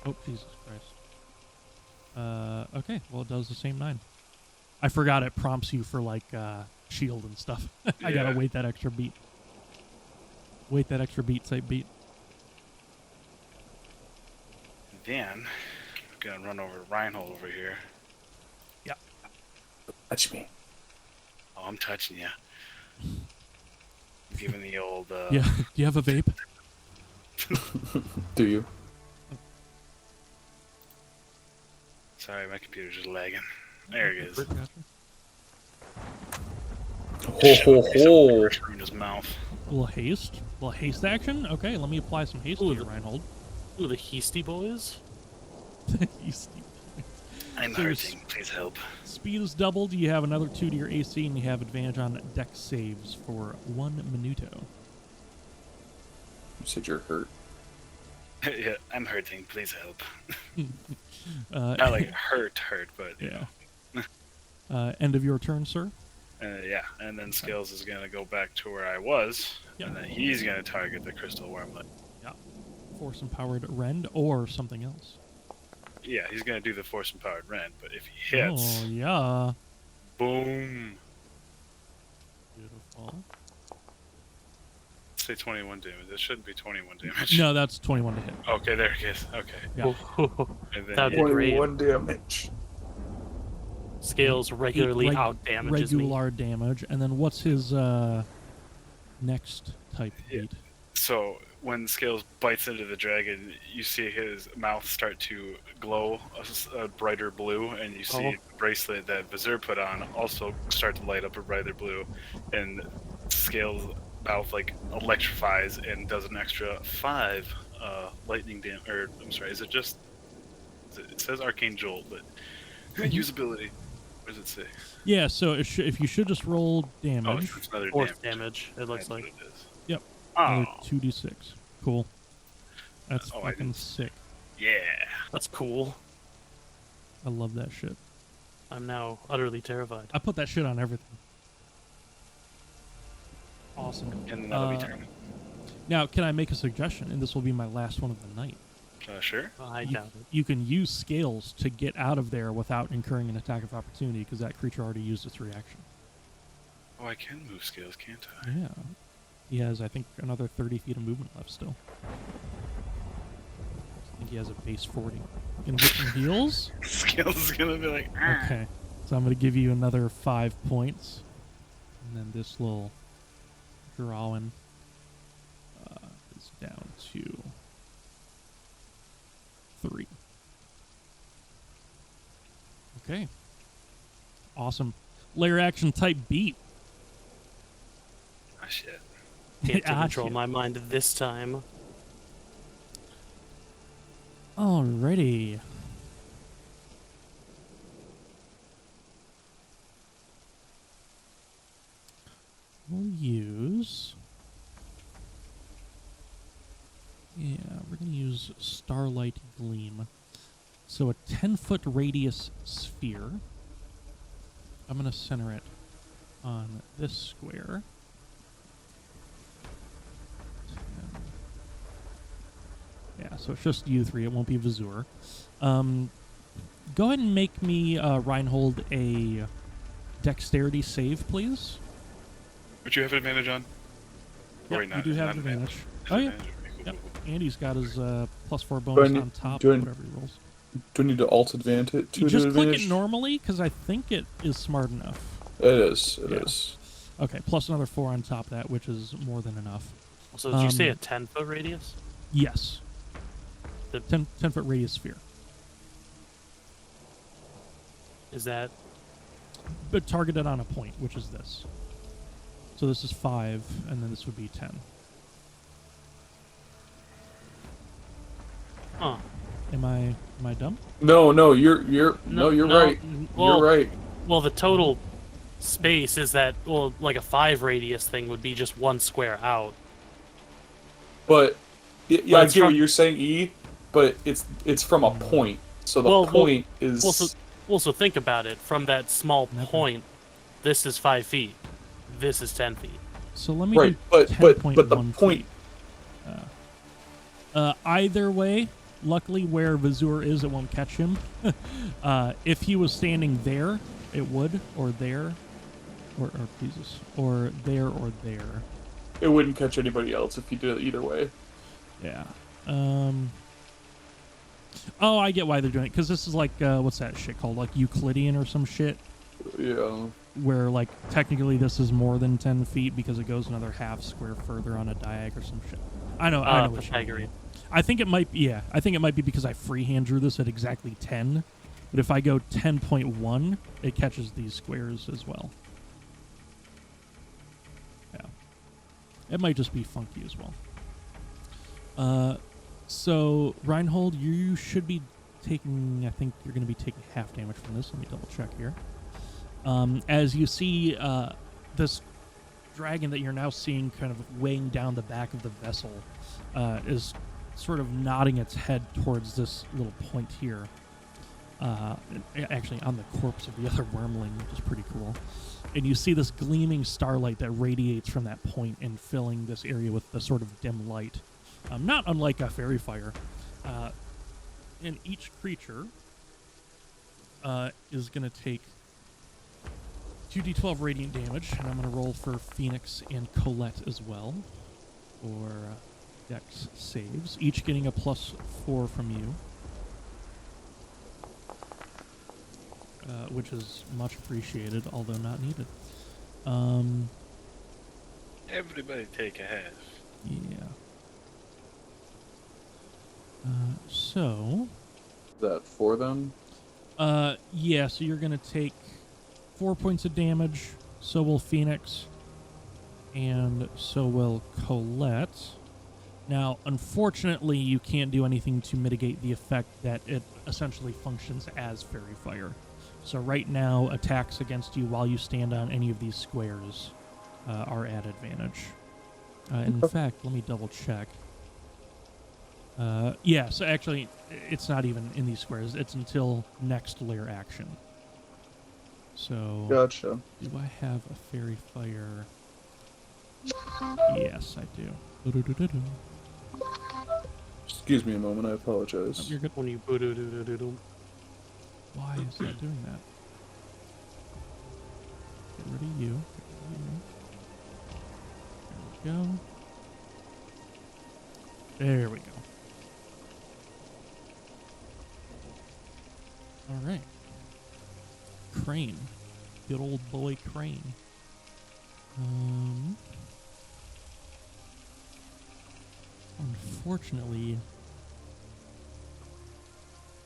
Oh, Jesus Christ. Okay, well, it does the same 9. I forgot it prompts you for, shield and stuff. I gotta wait that extra beat. Wait that extra beat, type beat. Then, I'm gonna run over to Reinhold over here. Yeah. Touch me. Oh, I'm touching you. Giving the old. Yeah. Do you have a vape? Do you? Sorry, my computer's just lagging. There it is. Gotcha. Ho ho ho! In his mouth. A little haste. A little haste action? Okay, let me apply some haste to you, Reinhold. Ooh, the Heasty Boys. Hasty. I'm So hurting. Please help. Speed is doubled. You have another 2 to your AC, and you have advantage on dex saves for 1 minuto. You said you're hurt. Yeah, I'm hurting. Please help. Uh, Not like hurt, but you yeah. End of your turn, sir. yeah. And then Scales is gonna go back to where I was, Yeah. and then he's gonna target the crystal wormlet. Yeah. Force empowered rend or something else. Yeah, he's gonna do the force empowered rend, but if he hits, Oh yeah. boom. Beautiful. Say 21 damage. It shouldn't be 21 damage. No, that's 21 to hit. Okay, there it is. Okay. Yeah. And then That'd be great. 21 damage. Scales regularly out damages me. Regular damage, and then what's his next type Yeah. beat? So when Scales bites into the dragon, you see his mouth start to glow a brighter blue, and you see the bracelet that Vazur put on also start to light up a brighter blue, and Scales' mouth like electrifies and does an extra 5 lightning damage. Or I'm sorry, is it just? It says arcane jolt, but usability. What does it say? Yeah, so if you should just roll Oh, damage, it's another Fourth damage. damage, it looks That's like. what it is. Yep. Oh, another 2d6. Cool. That's Oh, I fucking didn't- sick. yeah. That's cool. I love that shit. I'm now utterly terrified. I put that shit on everything. Awesome. And that'll be turn. Now, can I make a suggestion? And this will be my last one of the night. Sure. I you, doubt it. you can use scales to get out of there without incurring an attack of opportunity because that creature already used its reaction. Oh, I can move Scales, can't I? Yeah. He has, I think, another 30 feet of movement left still. I think he has a base 40. Gonna get some heals? Scales is gonna be like, "Arr." Okay. So I'm gonna give you another 5 points. And then this little drawing is down to 3. Okay. Awesome. Layer action type beat. Ah, shit. Can't Ah, control shit. my mind this time. Alrighty. We'll use... Yeah, we're going to use Starlight Gleam. So a 10-foot radius sphere. I'm going to center it on this square. 10. Yeah, so it's just you three. It won't be Vazur. Go ahead and make me, Reinhold, a dexterity save, please. Would you have an advantage on? Yep, Wait, you do have not advantage. It's Oh, yeah. advantage. Okay, Yep. cool. Andy's got his +4 Do I bonus need- on top do I- of whatever he rolls. Do I need to alt advantage You to do just click advantage? it normally, because I think it is smart enough. It is. It is. Yeah. Okay, plus another 4 on top of that, which is more than enough. So did you say a Um, 10-foot radius? Yes. The- 10-foot radius sphere. Is that... But targeted on a point, which is this. So this is 5, and then this would be 10. Huh. Am I dumb? No, you're you're No, right. well- You're right. Well, the total space is that, well, like a 5 radius thing would be just 1 square out. But yeah, But I it's get what from- you're saying, E. But it's from a point, so the Well, point is. So think about it. From that small Never. point, this is 5 feet. This is 10 feet. So let me right, do but the 10.1 point. Either way, luckily where Vazur is, it won't catch him. If he was standing there, it would, or there, or Jesus, or there, or there. it wouldn't catch anybody else if you did it either way. Yeah. Oh, I get why they're doing it, because this is like, what's that shit called? Like Euclidean or some shit? Yeah. Where, like, technically this is more than 10 feet because it goes another half square further on a diag or some shit. I know what you mean. I think it might be, I think it might be because I freehand drew this at exactly 10. But if I go 10.1, it catches these squares as well. Yeah. It might just be funky as well. So, Reinhold, you should be taking, I think you're going to be taking half damage from this. Let me double check here. As you see this dragon that you're now seeing kind of weighing down the back of the vessel is sort of nodding its head towards this little point here. Actually on the corpse of the other wormling, which is pretty cool. And you see this gleaming starlight that radiates from that point and filling this area with the sort of dim light. Not unlike a fairy fire. And each creature is going to take 2d12 radiant damage, and I'm going to roll for Phoenix and Colette as well for dex saves, each getting a +4 from you, which is much appreciated, although not needed. Everybody take a half. Yeah. So... Is that for them? Yeah, so you're going to take 4 points of damage, so will Phoenix, and so will Colette. Now, unfortunately, you can't do anything to mitigate the effect that it essentially functions as fairy fire. So right now, attacks against you while you stand on any of these squares are at advantage. In fact, let me double check. Yeah, so actually, it's not even in these squares. It's until next layer action. So, Gotcha. do I have a fairy fire? Yes, I do. Excuse me a moment, I apologize. Oh, you're good. When you Why is that doing that? Get rid of you. There we go. There we go. All right. Krane. Good old boy Krane. Unfortunately,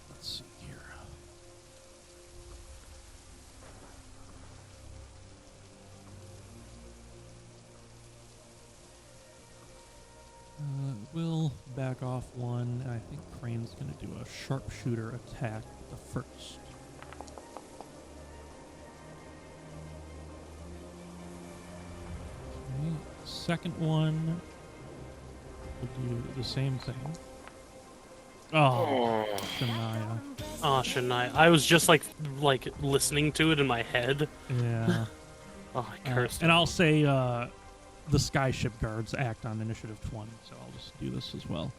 let's see here. We'll back off one. I think Crane's going to do a sharpshooter attack the first. Okay, second one will do the same thing. Oh, Shania. Oh, Shania. I was just like listening to it in my head. Yeah. Oh, I cursed. And I'll say the Skyship Guards act on initiative 20, so I'll just do this as well.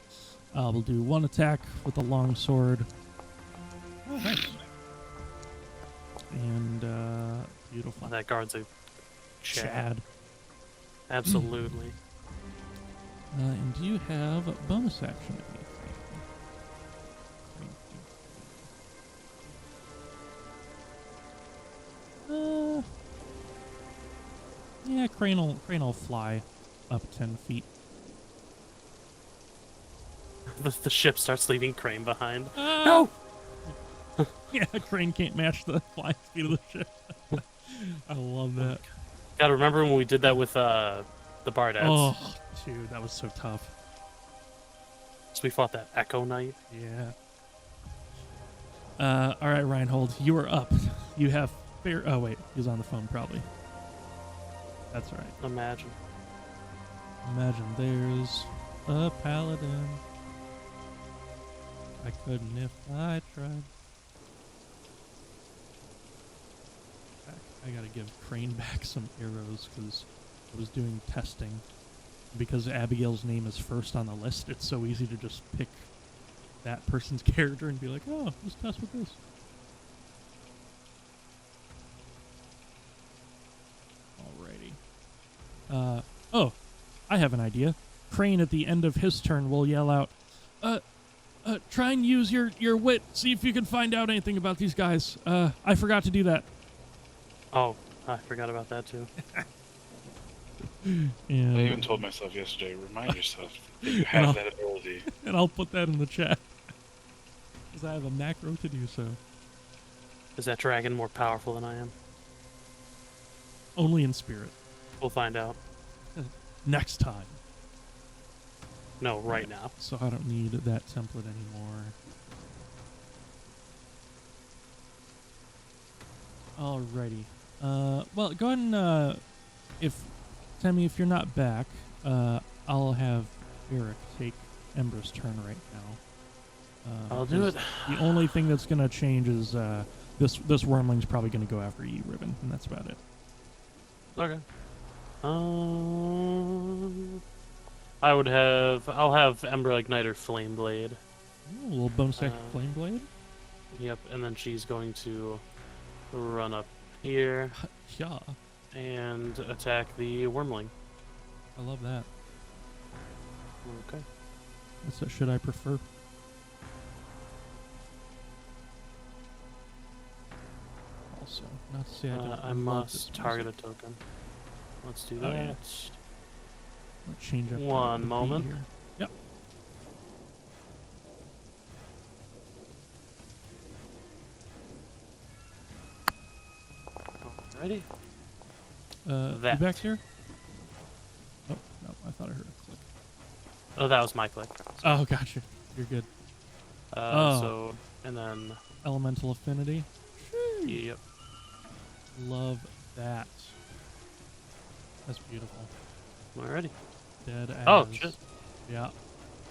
We'll do one attack with the long sword. Oh, nice. And beautiful. Oh, that guard's a Chad. Absolutely. And do you have a bonus action? Yeah, Krane will fly up 10 feet. The ship starts leaving Krane behind. No! Yeah, Krane can't match the flying speed of the ship. I love that. Gotta remember when we did that with the Bardettes. Oh, dude, that was so tough. So we fought that Echo Knight. Yeah. All right, Reinhold, you are up. You have fair... Oh, wait, he's on the phone, probably. That's right. Imagine there's a Paladin. I couldn't if I tried. I gotta give Krane back some arrows because I was doing testing. Because Abigail's name is first on the list, it's so easy to just pick that person's character and be like, oh, let's test with this. Alrighty. Oh, I I have an idea. Krane at the end of his turn will yell out, try and use your wit. See if you can find out anything about these guys. I forgot to do that. Oh, I forgot about that too. And, I even told myself yesterday, remind yourself that you have that ability. And I'll put that in the chat. Because I have a macro to do so. Is that dragon more powerful than I am? Only in spirit. We'll find out. Next time. No, right now. So I don't need that template anymore. Alrighty. Well, go ahead and, Temi, if you're not back, I'll have Eric take Embra's turn right now. I'll do it. The only thing that's going to change is, this wormling's probably going to go after you, Riven, and that's about it. Okay. I'll have Embra ignite her flame blade. Ooh, a little bonus action flame blade. Yep, and then she's going to run up here Yeah, and attack the wormling. I love that. Okay. What's that? Should I prefer? Also, not to say I don't. I must target a token. Let's do that. Oh, yeah. Let's change up. One the beat moment. here. Yep. Ready? You That. back here? Oh no, I thought I heard a click. Oh, that was my click. Oh, gotcha. You're good. Oh. So, and then, Elemental affinity. yep. Love that. That's beautiful. Alrighty. Dead as. Oh, shit. Yeah.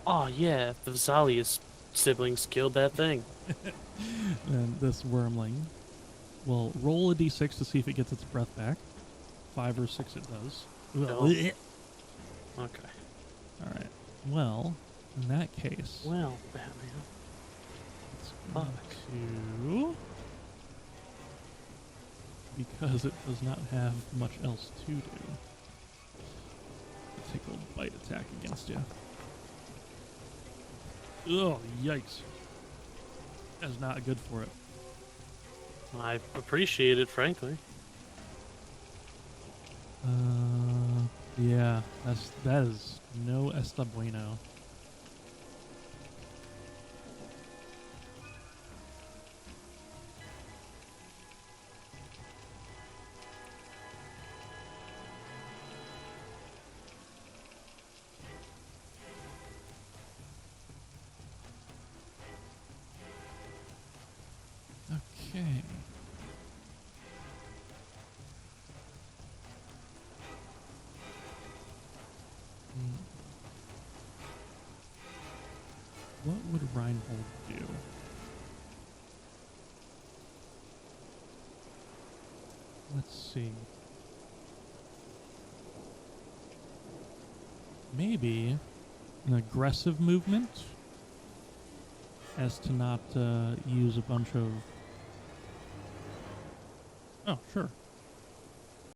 Oh, yeah. The Vasalius siblings killed that thing. And this wormling will roll a d6 to see if it gets its breath back. 5 or 6 it does. No. Okay. Okay. Alright. Well, in that case, Well, Batman. let's go to... Because it does not have much else to do. Let's take a little bite attack against you. Oh, yikes. That's not good for it. I appreciate it, frankly. Yeah, that is no esta bueno. Okay. What would Reinhold do? Let's see. Maybe an aggressive movement as to not use a bunch of... Oh, sure.